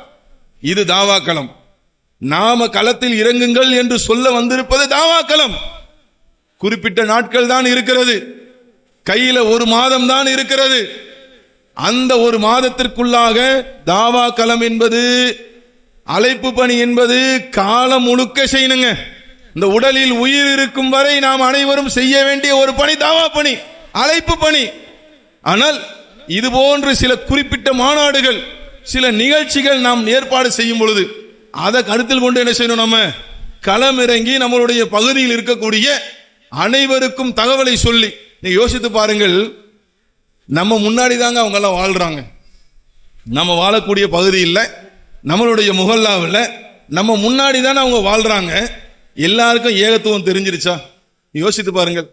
இது தாவாக்களம். நாம களத்தில் இறங்குங்கள் என்று சொல்ல வந்திருப்பது தாவாக்களம். குறிப்பிட்ட நாட்கள் தான் இருக்கிறது, கையில ஒரு மாதம் தான் இருக்கிறது. அந்த ஒரு மாதத்திற்குள்ளாக தாவா களம் என்பது, அழைப்பு பணி என்பது காலம் முழுக்க செய்யணுங்க. இந்த உடலில் உயிர் இருக்கும் வரை நாம் அனைவரும் செய்ய வேண்டிய ஒரு பணி தாவா பணி, அழைப்பு பணி. ஆனால் இது போன்று சில குறிப்பிட்ட மாநாடுகள், சில நிகழ்ச்சிகள் நாம் ஏற்பாடு செய்யும் பொழுது அதை கருத்தில் கொண்டு என்ன செய்யணும்? நம்ம களம் இறங்கி நம்மளுடைய பகுதியில் இருக்கக்கூடிய அனைவருக்கும் தகவலை சொல்லி, நீங்க யோசித்து பாருங்கள், நம்ம முன்னாடி தாங்க அவங்க எல்லாம் வாழ்றாங்க. நம்ம வாழக்கூடிய பகுதியில், நம்மளுடைய முகல்லாவில் நம்ம முன்னாடி தானே அவங்க வாழ்றாங்க. எல்லாருக்கும் ஏகத்துவம் தெரிஞ்சிருச்சா? யோசித்து பாருங்கள்.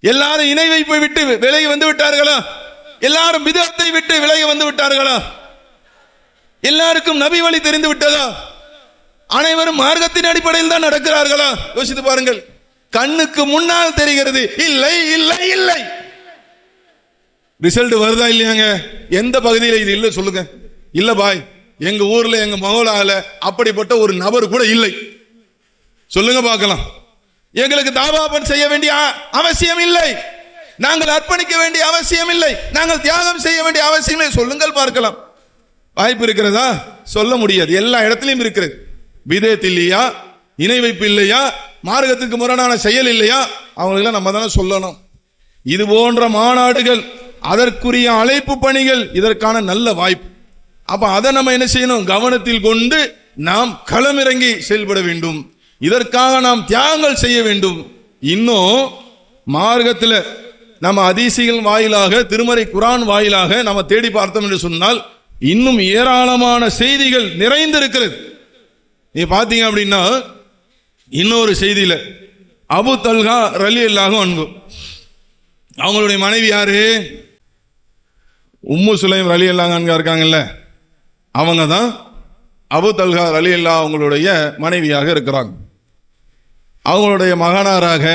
எல்லாரும் இணை வைப்பை விட்டு விலகி வந்து விட்டார்களா? எல்லாரும் பிதத்தை விட்டு விலகி வந்து விட்டார்களா? எல்லாருக்கும் நபி வழி தெரிந்து விட்டதா? அனைவரும் மார்க்கத்தின் அடிப்படையில் தான் நடக்கிறார்களா? யோசித்து பாருங்கள். கண்ணுக்கு முன்னால் தெரிகிறது, இல்லை இல்லை இல்லை. ரிசல்ட் வருதா இல்லையாங்க? எந்த பகுதியில் இது இல்லை சொல்லுங்க. இல்ல பாய், எங்க ஊர்ல எங்க மகளால அப்படிப்பட்ட ஒரு நபர் கூட இல்லை. சொல்லுங்க பார்க்கலாம். எங்களுக்கு தாவாபன் செய்ய வேண்டிய அவசியம் இல்லை, நாங்கள் அர்ப்பணிக்க வேண்டிய அவசியம் இல்லை, நாங்கள் தியாகம் செய்ய வேண்டிய அவசியம் இல்லை. சொல்லுங்கள் பார்க்கலாம். வாய்ப்பு இருக்கிறதா? சொல்ல முடியாது. எல்லா இடத்திலும் இருக்கிறது. விதேத் இல்லையா, இணை வைப்பு இல்லையா, மார்க்கத்துக்கு முரணான செயல் இல்லையா, அவங்களெல்லாம் நம்ம தானே சொல்லணும். இது போன்ற மாநாடுகள், அதற்குரிய அழைப்பு பணிகள் இதற்கான நல்ல வாய்ப்பு. அப்ப அதை நம்ம என்ன செய்யணும்? கவனத்தில் கொண்டு நாம் களமிறங்கி செயல்பட வேண்டும். இதற்காக நாம் தியாகங்கள் செய்ய வேண்டும். இன்னும் மார்க்கத்தில் நம்ம ஹதீஸிகள் வாயிலாக, திருமறை குர்ஆன் வாயிலாக நம்ம தேடி பார்த்தோம் என்று சொன்னால் இன்னும் ஏராளமான செய்திகள் நிறைந்திருக்கிறது. நீ பாத்தீங்க அப்படின்னா, இன்னொரு செய்தியில அபு தல்ஹா ரலியல்லாஹு அன்ஹு, அவங்களுடைய மனைவி யாரு? உம்மு சுலைம் ரலியல்லாஹு அன்ஹா இருக்காங்கல்ல, அவங்க தான் அபு தல்ஹா ரலியல்லாஹு அவங்களுடைய மனைவியாக இருக்கிறாங்க. அவங்களுடைய மகனாராக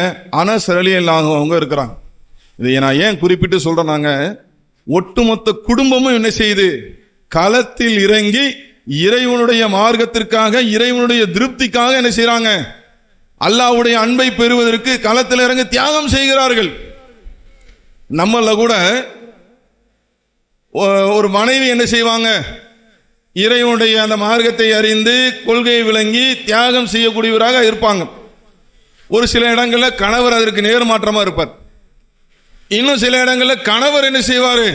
அனஸ் ரலியல்லாஹு அவங்க இருக்கிறாங்க. இதை நான் ஏன் குறிப்பிட்டு சொல்றேன்னாங்க, ஒட்டுமொத்த குடும்பமும் என்ன செய்யுது? களத்தில் இறங்கி இறைவனுடைய மார்க்கத்திற்காக, இறைவனுடைய திருப்திக்காக என்ன செய்யறாங்க? அல்லாஹ்வுடைய அன்பை பெறுவதற்கு களத்தில் இறங்கி தியாகம் செய்கிறார்கள். நம்மள கூட ஒரு மனைவி என்ன செய்வாங்க? இறைவனுடைய அந்த மார்க்கத்தை அறிந்து கொள்கையை விளங்கி தியாகம் செய்யக்கூடியவராக இருப்பாங்க. ஒரு சில இடங்களில் கணவர் அதற்கு நேர்மாற்றமா இருப்பார். இன்னும் சில இடங்களில் கணவர் என்ன செய்வாரு?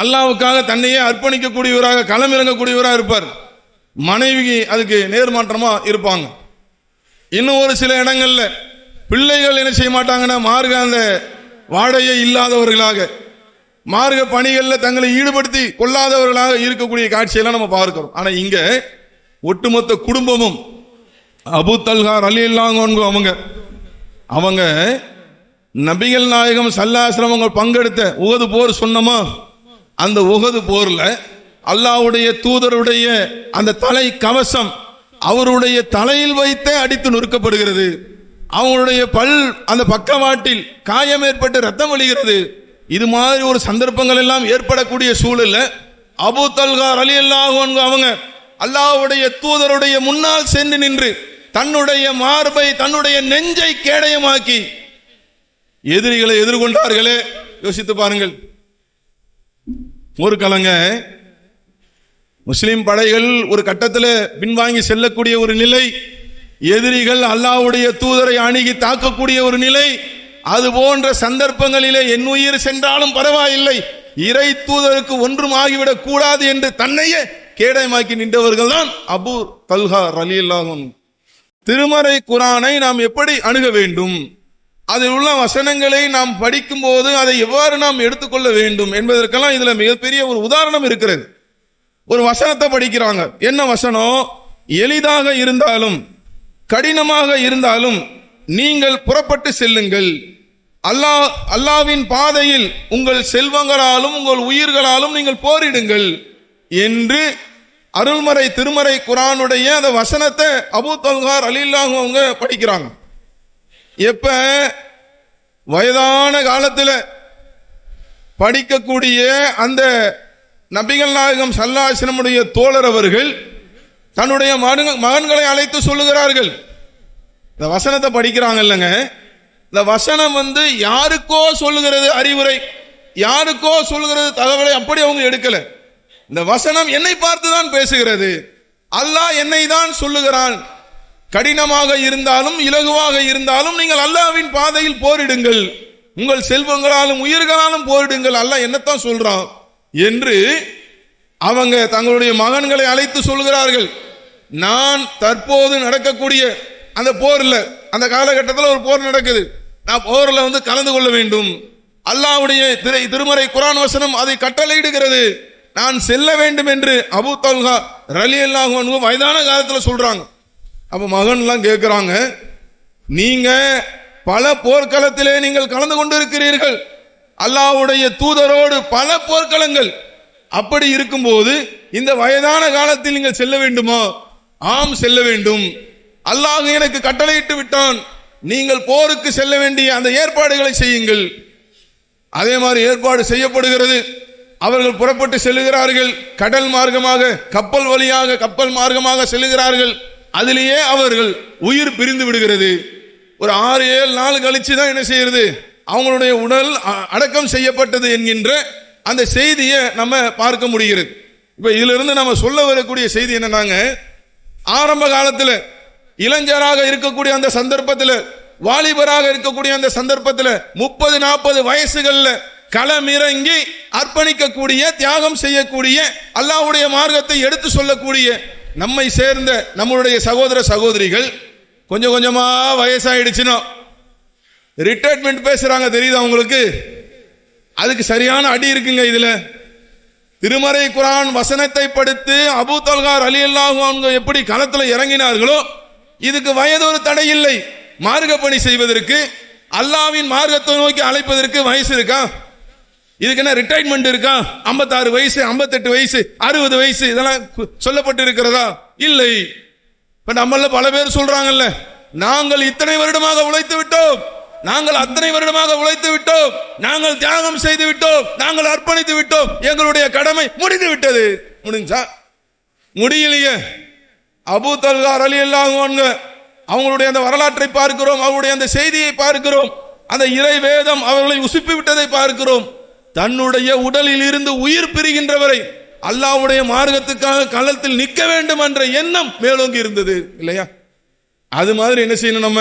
அல்லாஹ்வுக்காக தன்னையே அர்ப்பணிக்கக்கூடியவராக, களம் இறங்கக்கூடியவராக இருப்பார். மனைவி அதுக்கு நேர்மாற்றமா இருப்பாங்க. இன்னும் ஒரு சில இடங்கள்ல பிள்ளைகள் என்ன செய்ய மாட்டாங்கன்னா, மார்க்க அந்த வாடையே இல்லாதவர்களாக, மார்க்க பணிகளில் தங்களை ஈடுபடுத்தி கொள்ளாதவர்களாக இருக்கக்கூடிய காட்சியெல்லாம் நம்ம பார்க்கிறோம். ஆனா இங்க ஒட்டுமொத்த குடும்பமும் அபு தல்ஹா ரலியல்லாஹு அன்ஹு அவங்க நபிகள் நாயகம் ஸல்லல்லாஹு அலைஹி வஸல்லம் பங்கெடுத்த உஹது போர் சொன்னமா, அந்த உஹது போர்ல அல்லாஹ்வுடைய தூதருடைய அந்த தலை கவசம் அவருடைய தலையில் வைத்தே அடித்து நொறுக்கப்படுகிறது. அவங்களுடைய அந்த பக்கவாட்டில் காயம் ஏற்பட்டு ரத்தம் வழிகிறது. இது மாதிரி ஒரு சந்தர்ப்பங்கள் எல்லாம் ஏற்படக்கூடிய சூழல்ல அபு தல்ஹா ரலியல்லாஹு அன்ஹு அவங்க அல்லாஹ்வுடைய தூதருடைய முன்னால் சென்று நின்று தன்னுடைய மார்பை, தன்னுடைய நெஞ்சை கேடயமாக்கி எதிரிகளை எதிர்கொண்டார்களே. யோசித்து பாருங்கள். ஒரு கலங்க முஸ்லிம் படைகள் ஒரு கட்டத்தில் பின்வாங்கி செல்லக்கூடிய ஒரு நிலை, எதிரிகள் அல்லாஹ்வுடைய தூதரை அணுகி தாக்கக்கூடிய ஒரு நிலை. அது போன்ற சந்தர்ப்பங்களிலே என் உயிர் சென்றாலும் பரவாயில்லை, இறை தூதருக்கு ஒன்றும் ஆகிவிடக் கூடாது என்று தன்னையே கேடயமாக்கி நின்றவர்கள் தான் அபூ தல்ஹா ரலியல்லாஹு அன்ஹு. திருமறை குர்ஆனை நாம் எப்படி அணுக வேண்டும், அதில் உள்ள வசனங்களை நாம் படிக்கும் போது அதை எவ்வாறு நாம் எடுத்துக்கொள்ள வேண்டும் என்பதற்கெல்லாம் இதுல மிகப்பெரிய ஒரு உதாரணம் இருக்கிறது. ஒரு வசனத்தை படிக்கிறாங்க, என்ன வசனம்? எளிதாக இருந்தாலும் கடினமாக இருந்தாலும் நீங்கள் புறப்பட்டு செல்லுங்கள், அல்லாஹ்வின் பாதையில் உங்கள் செல்வங்களாலும் உங்கள் உயிர்களாலும் நீங்கள் போரிடுங்கள் என்று அருள்மறை திருமறை குர்ஆனுடைய அந்த வசனத்தை அபூ தல்ஹா ரலியல்லாஹு அவங்க படிக்கிறாங்க. எப்ப வயதான காலத்தில் படிக்கக்கூடிய அந்த நபிகள் நாயகம் ஸல்லல்லாஹு அலைஹி வஸல்லம் தோழர் அவர்கள் தன்னுடைய மகன்களை அழைத்து சொல்லுகிறார்கள். இந்த வசனத்தை படிக்கிறாங்க இல்லைங்க, இந்த வசனம் யாருக்கோ சொல்லுகிறது அறிவுரை, யாருக்கோ சொல்லுகிறது தகவலை அப்படி அவங்க எடுக்கல. இந்த வசனம் என்னை பார்த்து தான் பேசுகிறது. அல்லாஹ் என்னை தான் சொல்லுகிறான். கடினமாக இருந்தாலும் இலகுவாக இருந்தாலும் நீங்கள் அல்லாஹ்வின் பாதையில் போரிடுங்கள், உங்கள் செல்வங்களாலும் உயிர்களாலும் போரிடுங்கள், அல்லாஹ் என்னத்தான் சொல்றான் என்று அவங்க தங்களுடைய மகன்களை அழைத்து சொல்கிறார்கள். நான் தற்போது நடக்கக்கூடிய அந்த போர்ல, அந்த காலகட்டத்தில் ஒரு போர் நடக்குது, நான் போர்ல கலந்து கொள்ள வேண்டும், அல்லாஹ்வுடைய திருமறை குர்ஆன் வசனம் அதை கட்டளையிடுகிறது, நான் செல்ல வேண்டும் என்று அபூ தல்ஹா ரலியல்லாஹு அன்ஹு வயதான காலத்தில் சொல்றாங்க. அப்ப மகன்லாம் கேட்கிறாங்க, நீங்க பல போர்க்களத்திலே நீங்கள் கலந்து கொண்டிருக்கிறீர்கள், அல்லாஹ்வுடைய தூதரோடு பல போர்க்களங்கள், அப்படி இருக்கும்போது இந்த வயதான காலத்தில் நீங்கள் செல்ல வேண்டுமா? ஆம், செல்ல வேண்டும். அல்லாஹ் எனக்கு கட்டளையிட்டு விட்டான், நீங்கள் போருக்கு செல்ல வேண்டிய அந்த ஏற்பாடுகளை செய்யுங்கள். அதே மாதிரி ஏற்பாடு செய்யப்படுகிறது. அவர்கள் புறப்பட்டு செல்லுகிறார்கள், கடல் மார்க்கமாக கப்பல் வழியாக கப்பல் மார்க்கமாக செல்லுகிறார்கள். அதிலேயே அவர்கள் உயிர் பிரிந்து விடுகிறது. ஒரு 6-7 நாள் கழிச்சு தான் என்ன செய்யறது, அவங்களுடைய உடல் அடக்கம் செய்யப்பட்டது என்கின்ற அந்த செய்தியை நம்ம பார்க்க முடிகிறது. இப்ப இதுல இருந்து நம்ம சொல்ல வரக்கூடிய செய்தி என்னன்னாங்க, ஆரம்ப காலத்துல இளைஞராக இருக்கக்கூடிய அந்த சந்தர்ப்பத்தில், வாலிபராக இருக்கக்கூடிய அந்த சந்தர்ப்பத்தில் 30-40 வயசுகள்ல களமிறங்கி அர்ப்பணிக்கக்கூடிய, தியாகம் செய்யக்கூடிய, அல்லாஹ்வுடைய மார்க்கத்தை எடுத்து சொல்லக்கூடிய நம்மை சேர்ந்த நம்மளுடைய சகோதர சகோதரிகள் கொஞ்சம் கொஞ்சமா வயசாயிடுச்சுன்னா ரிட்டையர்மெண்ட் பேசுறாங்க, தெரியுதா உங்களுக்கு? அதுக்கு சரியான அடி இருக்குங்க. இதுல திருமறை குர்ஆன் வசனத்தை படித்து அபூ தல்ஹா ரலியல்லாஹு அன்ஹு எப்படி களத்தில் இறங்கினார்களோ, இதுக்கு வயது ஒரு தடை இல்லை. மார்க்க பணி செய்வதற்கு, அல்லாஹ்வின் மார்க்கத்தை நோக்கி அழைப்பதற்கு வயசு இருக்கா? இதுக்கு என்ன ரிட்டையர்மெண்ட் இருக்கா? 56 வயசு, 58 வயசு, 60 வயசு இதெல்லாம் சொல்லப்பட்டு இருக்கிறதா? இல்லை. இப்ப நம்மள பல பேர் சொல்றாங்கல்ல, நாங்கள் இத்தனை வருடமாக உழைத்து விட்டோம், நாங்கள் அத்தனை வருடமாக உழைத்து விட்டோம், நாங்கள் தியாகம் செய்து விட்டோம், நாங்கள் அர்ப்பணித்து விட்டோம், எங்களுடைய கடமை முடிந்து விட்டது. முடிஞ்சா? முடியலையே. அபூ தல்ஹா ரலியல்லாஹு அன்ஹு அவங்களுடைய அந்த வரலாற்றை பார்க்கிறோம், அவருடைய அந்த செய்தியை பார்க்கிறோம், அந்த இறை வேதம் அவர்களை உசுப்பி விட்டதை பார்க்கிறோம். தன்னுடைய உடலில் இருந்து உயிர் பிரிகின்றவரை அல்லாஹ்வுடைய மார்க்கத்துக்காக களத்தில் நிற்க வேண்டும் என்ற எண்ணம் மேலோங்கி இருந்தது இல்லையா? அது மாதிரி என்ன செய்யணும்,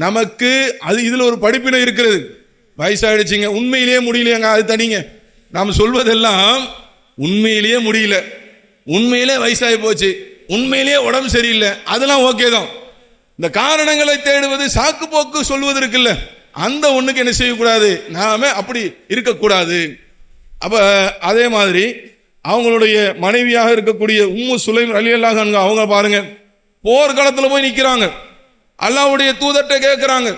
நமக்கு அது இதுல ஒரு படிப்பினை இருக்கிறது. வயசாயிடுச்சுங்க, உண்மையிலேயே முடியலையாங்க, அது தனிங்க. நாம் சொல்வதெல்லாம் உண்மையிலேயே முடியல, உண்மையிலே வயசாகி போச்சு, உண்மையிலேயே உடம்பு சரியில்லை, அதெல்லாம் ஓகே தான். இந்த காரணங்களை தேடுவது, சாக்கு போக்கு சொல்வது இருக்குல்ல, அந்த ஒண்ணுக்கு என்ன செய்யக்கூடாது, நாம அப்படி இருக்கக்கூடாது. அப்ப அதே மாதிரி அவங்களுடைய மனைவியாக இருக்கக்கூடிய உம்மு சுலைம் ரலியல்லாஹு அன்ஹா அவங்க பாருங்க, போர்க்களத்தில் போய் நிற்கிறாங்க. அல்லாஹ்வுடைய தூதர்கிட்ட கேட்கிறாங்க,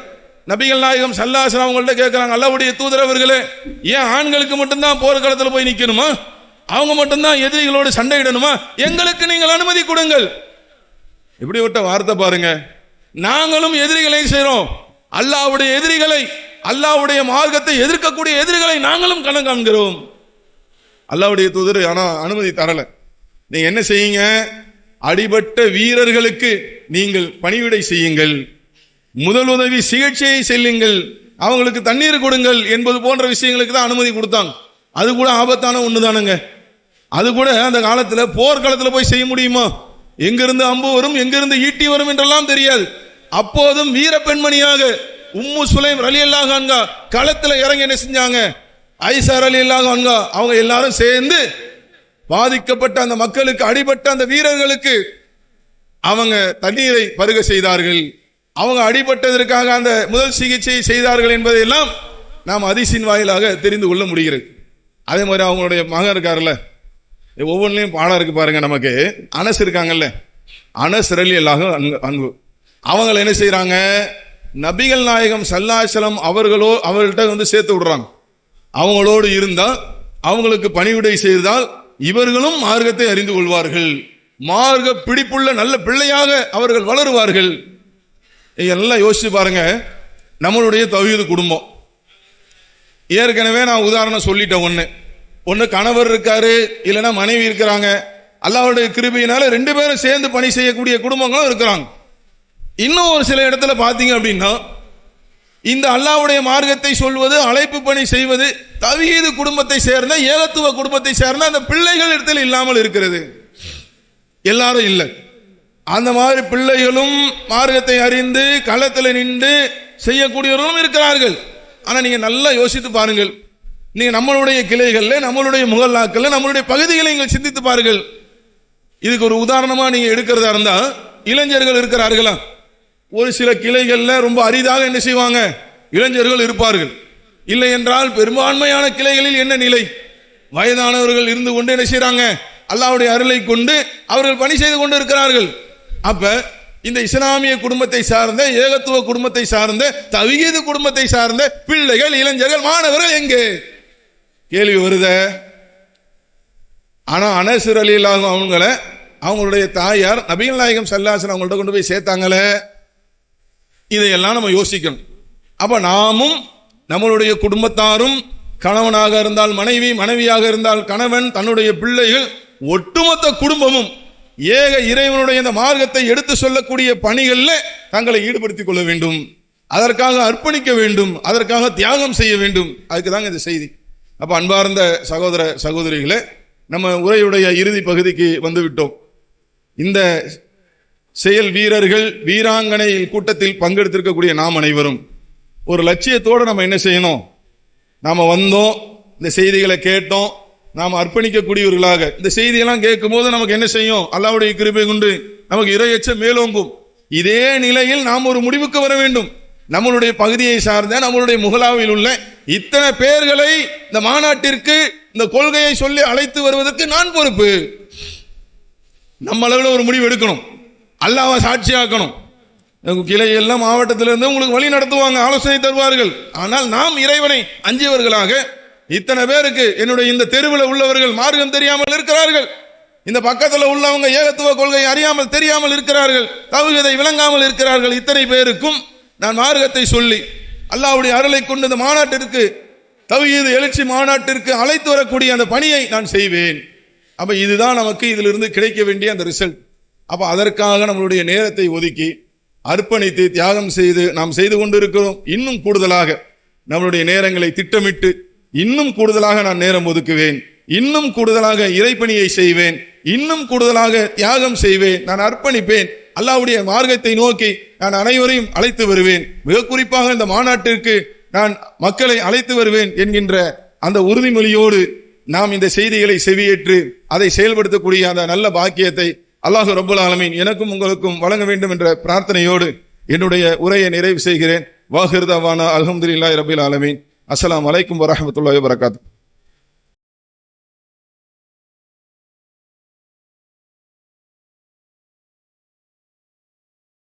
நபிகள் நாயகம் ஸல்லல்லாஹு அலைஹி வஸல்லம் அவங்கள்ட்ட கேட்கிறாங்க, அல்லாஹ்வுடைய தூதர் அவர்களே, ஏன் ஆண்களுக்கு மட்டும்தான் போர்க்களத்தில் போய் நிற்கணுமா? அவங்க மட்டும்தான் எதிரிகளோடு சண்டையிடணுமா? எங்களுக்கு நீங்கள் அனுமதி கொடுங்கள். இப்படி விட்ட வார்த்தை பாருங்க. நாங்களும் எதிரிகளை செய்றோம், அல்லாஹ்வுடைய எதிரிகளை, அல்லாஹ்வுடைய மார்க்கத்தை எதிர்க்கக்கூடிய எதிரிகளை நாங்களும் கணம் காண்கிறோம். அல்லாஹ்வுடைய தூதர் ஆனா அனுமதி தரல. நீங்க என்ன செய்யுங்க, அடிபட்ட வீரர்களுக்கு நீங்கள் பணிவிடை செய்யுங்கள், முதலுதவி சிகிச்சையை செல்லுங்கள், அவங்களுக்கு தண்ணீர் கொடுங்கள் என்பது போன்ற விஷயங்களுக்கு தான் அனுமதி கொடுத்தாங்க. அது கூட ஆபத்தான ஒண்ணுதானுங்க. அது கூட அந்த காலத்துல போர்க்களத்தில் போய் செய்ய முடியுமா? எங்கிருந்து அம்பு வரும், எங்கிருந்து ஈட்டி வரும் என்றெல்லாம் தெரியாது. அப்போதும் வீர பெண்மணியாக உம்மு சுலைம் ரலியல்லாஹு அன்ஹா களத்தில் இறங்கி என்ன செஞ்சாங்க, ஆயிஷா ரலியல்லாஹு அன்ஹா அவங்க எல்லாரும் சேர்ந்து பாதிக்கப்பட்ட அந்த மக்களுக்கு, அடிபட்ட அந்த வீரர்களுக்கு அவங்க தண்ணீரை பருக செய்தார்கள். அவங்க அடிபட்டதற்காக அந்த முதல் சிகிச்சையை செய்தார்கள் என்பதையெல்லாம் நாம் ஹதீஸின் வாயிலாக தெரிந்து கொள்ள முடிகிறது. அதே மாதிரி அவங்களுடைய மகன் இருக்காருல்ல, ஒவ்வொன்றிலையும் பாடம் இருக்கு பாருங்க. நமக்கு அனஸ் இருக்காங்கல்ல, அனஸ் ரலியல்லாஹு அன்ஹு அவங்களை என்ன செய்யறாங்க, நபிகள் நாயகம் ஸல்லல்லாஹு அலைஹி வஸல்லம் அவர்கள்ட்ட சேர்த்து விடுறாங்க. அவங்களோடு இருந்தா, அவங்களுக்கு பணிவிடை செய்தால் இவர்களும் மார்க்கத்தை அறிந்து கொள்வார்கள், மார்க்க பிடிப்புள்ள நல்ல பிள்ளையாக அவர்கள் வளருவார்கள். எல்லாம் யோசிச்சு பாருங்க. நம்மளுடைய தௌஹீது குடும்பம், ஏற்கனவே நான் உதாரணம் சொல்லிட்டேன். ஒன்னு கணவர் இருக்காரு, இல்லைன்னா மனைவி இருக்கிறாங்க. அல்லாஹ்வுடைய கிருபையினால 2 பேரும் சேர்ந்து பணி செய்யக்கூடிய குடும்பங்களும் இருக்கிறாங்க. இன்னும் ஒரு சில இடத்துல பாத்தீங்க அப்படின்னா, இந்த அல்லாஹ்வுடைய மார்க்கத்தை சொல்வது, அழைப்பு பணி செய்வது தௌஹீது குடும்பத்தை சேர்ந்த, ஏகத்துவ குடும்பத்தை சேர்ந்த அந்த பிள்ளைகள் இடத்தில் இல்லாமல் இருக்கிறது. எல்லாரும் இல்லை. அந்த மாதிரி பிள்ளைகளும் மார்க்கத்தை அறிந்து களத்தில் நின்று செய்யக்கூடியவர்களும் இருக்கிறார்கள். ஆனா நீங்க நல்லா யோசித்து பாருங்கள். நீங்க நம்மளுடைய கிளைகள்ல, நம்மளுடைய முகல்லாக்கள்ல, நம்மளுடைய பகுதிகளை நீங்கள் சிந்தித்து பாருங்கள். இதுக்கு ஒரு உதாரணமா நீங்க எடுக்கிறதா இருந்தா, இளைஞர்கள் இருக்கிறார்களா? ஒரு சில கிளைகள்ல ரொம்ப அரிதாக என்ன செய்வாங்க, இளைஞர்கள் இருப்பார்கள். இல்லை என்றால் பெரும்பான்மையான கிளைகளில் என்ன நிலை, வயதானவர்கள் இருந்து கொண்டு என்ன செய்யறாங்க, அல்லாஹ்வுடைய அருளை கொண்டு அவர்கள் பணி செய்து கொண்டு இருக்கிறார்கள். அப்ப இந்த இஸ்லாமிய குடும்பத்தை சார்ந்த, ஏகத்துவ குடும்பத்தை சார்ந்த, தௌஹீது குடும்பத்தை சார்ந்த பிள்ளைகள், இளைஞர்கள், மாணவர்கள் எங்கே கேள்வி வருத. ஆனா அனஸ் ரலியல்லாஹு அவங்கள அவங்களுடைய தாயார் நபிகள் நாயகம் ஸல்லல்லாஹு அலைஹி வஸல்லம் அவங்கள்ட்ட கொண்டு போய் சேர்த்தாங்களே. இதையெல்லாம் நம்ம யோசிக்கணும். அப்ப நாமும் நம்மளுடைய குடும்பத்தாரும், கணவனாக இருந்தால் மனைவி, மனைவியாக இருந்தால் கணவன், தன்னுடைய பிள்ளைகள், ஒட்டுமொத்த குடும்பமும் ஏக இறைவனுடைய இந்த மார்க்கத்தை எடுத்து சொல்லக்கூடிய பணிகளில் தங்களை ஈடுபடுத்திக் கொள்ள வேண்டும், அதற்காக அர்ப்பணிக்க வேண்டும், அதற்காக தியாகம் செய்ய வேண்டும். அதுக்கு தாங்க இந்த செய்தி. அப்ப அன்பார்ந்த சகோதர சகோதரிகளே, நம்ம உரையுடைய இறுதி பகுதிக்கு வந்து விட்டோம். இந்த செயல் வீரர்கள், வீராங்கனை கூட்டத்தில் பங்கெடுத்திருக்கக்கூடிய நாம் அனைவரும் ஒரு லட்சியத்தோடு நம்ம என்ன செய்யணும், நாம வந்தோம், இந்த செய்திகளை கேட்டோம், நாம் அர்ப்பணிக்கக்கூடியவர்களாக இந்த செய்தியெல்லாம் கேட்கும் போது நமக்கு என்ன செய்யும், அல்லாஹ்வுடைய கிருபை கொண்டு நமக்கு இறையச்சம் மேலோங்கும். இதே நிலையில் நாம் ஒரு முடிவுக்கு வர வேண்டும். நம்மளுடைய பகுதியை சார்ந்த, நம்மளுடைய முகலாவில் உள்ள இத்தனை பேர்களை இந்த மாநாட்டிற்கு, இந்த கொள்கையை சொல்லி அழைத்து வருவதற்கு நான் பொறுப்பு. நம்ம அளவில் ஒரு முடிவு எடுக்கணும், அல்லாஹ்வை சாட்சியாக்கணும். கிளை எல்லாம் மாவட்டத்திலிருந்து உங்களுக்கு வழி நடத்துவாங்க, ஆலோசனை தருவார்கள். ஆனால் நாம் இறைவனை அஞ்சியவர்களாக, இத்தனை பேருக்கு என்னுடைய இந்த தெருவில் உள்ளவர்கள் மார்க்கம் தெரியாமல் இருக்கிறார்கள், இந்த பக்கத்தில் உள்ளவங்க ஏகத்துவ கொள்கை அறியாமல் தெரியாமல் இருக்கிறார்கள், தௌஹீதை விளங்காமல் இருக்கிறார்கள். இத்தனை பேருக்கும் நான் மார்க்கத்தை சொல்லி அல்லாஹ்வுடைய அருளை கொண்டு இந்த மாநாட்டிற்கு, தௌஹீது எழுச்சி மாநாட்டிற்கு அழைத்து வரக்கூடிய அந்த பணியை நான் செய்வேன். அப்ப இதுதான் நமக்கு இதிலிருந்து கிடைக்க வேண்டிய அந்த ரிசல்ட். அப்ப அதற்காக நம்மளுடைய நேரத்தை ஒதுக்கி அர்ப்பணித்து தியாகம் செய்து நாம் செய்து கொண்டிருக்கிறோம். இன்னும் கூடுதலாக நம்மளுடைய நேரங்களை திட்டமிட்டு இன்னும் கூடுதலாக நான் நேரம் ஒதுக்குவேன், இன்னும் கூடுதலாக இறைப்பணியை செய்வேன், இன்னும் கூடுதலாக தியாகம் செய்வேன், நான் அர்ப்பணிப்பேன். அல்லாஹ்வுடைய மார்க்கத்தை நோக்கி நான் அனைவரையும் அழைத்து வருவேன். மிக குறிப்பாக இந்த மாநாட்டிற்கு நான் மக்களை அழைத்து வருவேன் என்கின்ற அந்த உறுதிமொழியோடு நாம் இந்த செய்திகளை செவியேற்று அதை செயல்படுத்தக்கூடிய அந்த நல்ல பாக்கியத்தை அல்லாஹ் ரப்பல் ஆலமீன் எனக்கும் உங்களுக்கும் வழங்க வேண்டும் என்ற பிரார்த்தனையோடு என்னுடைய உரையை நிறைவு செய்கிறேன். வாஹிர் தவானா அல்ஹம்துலில்லாஹி ரப்பில் ஆலமீன். அஸ்ஸலாமு அலைக்கும் வரஹ்மத்துல்லாஹி வபரகாத்துஹு.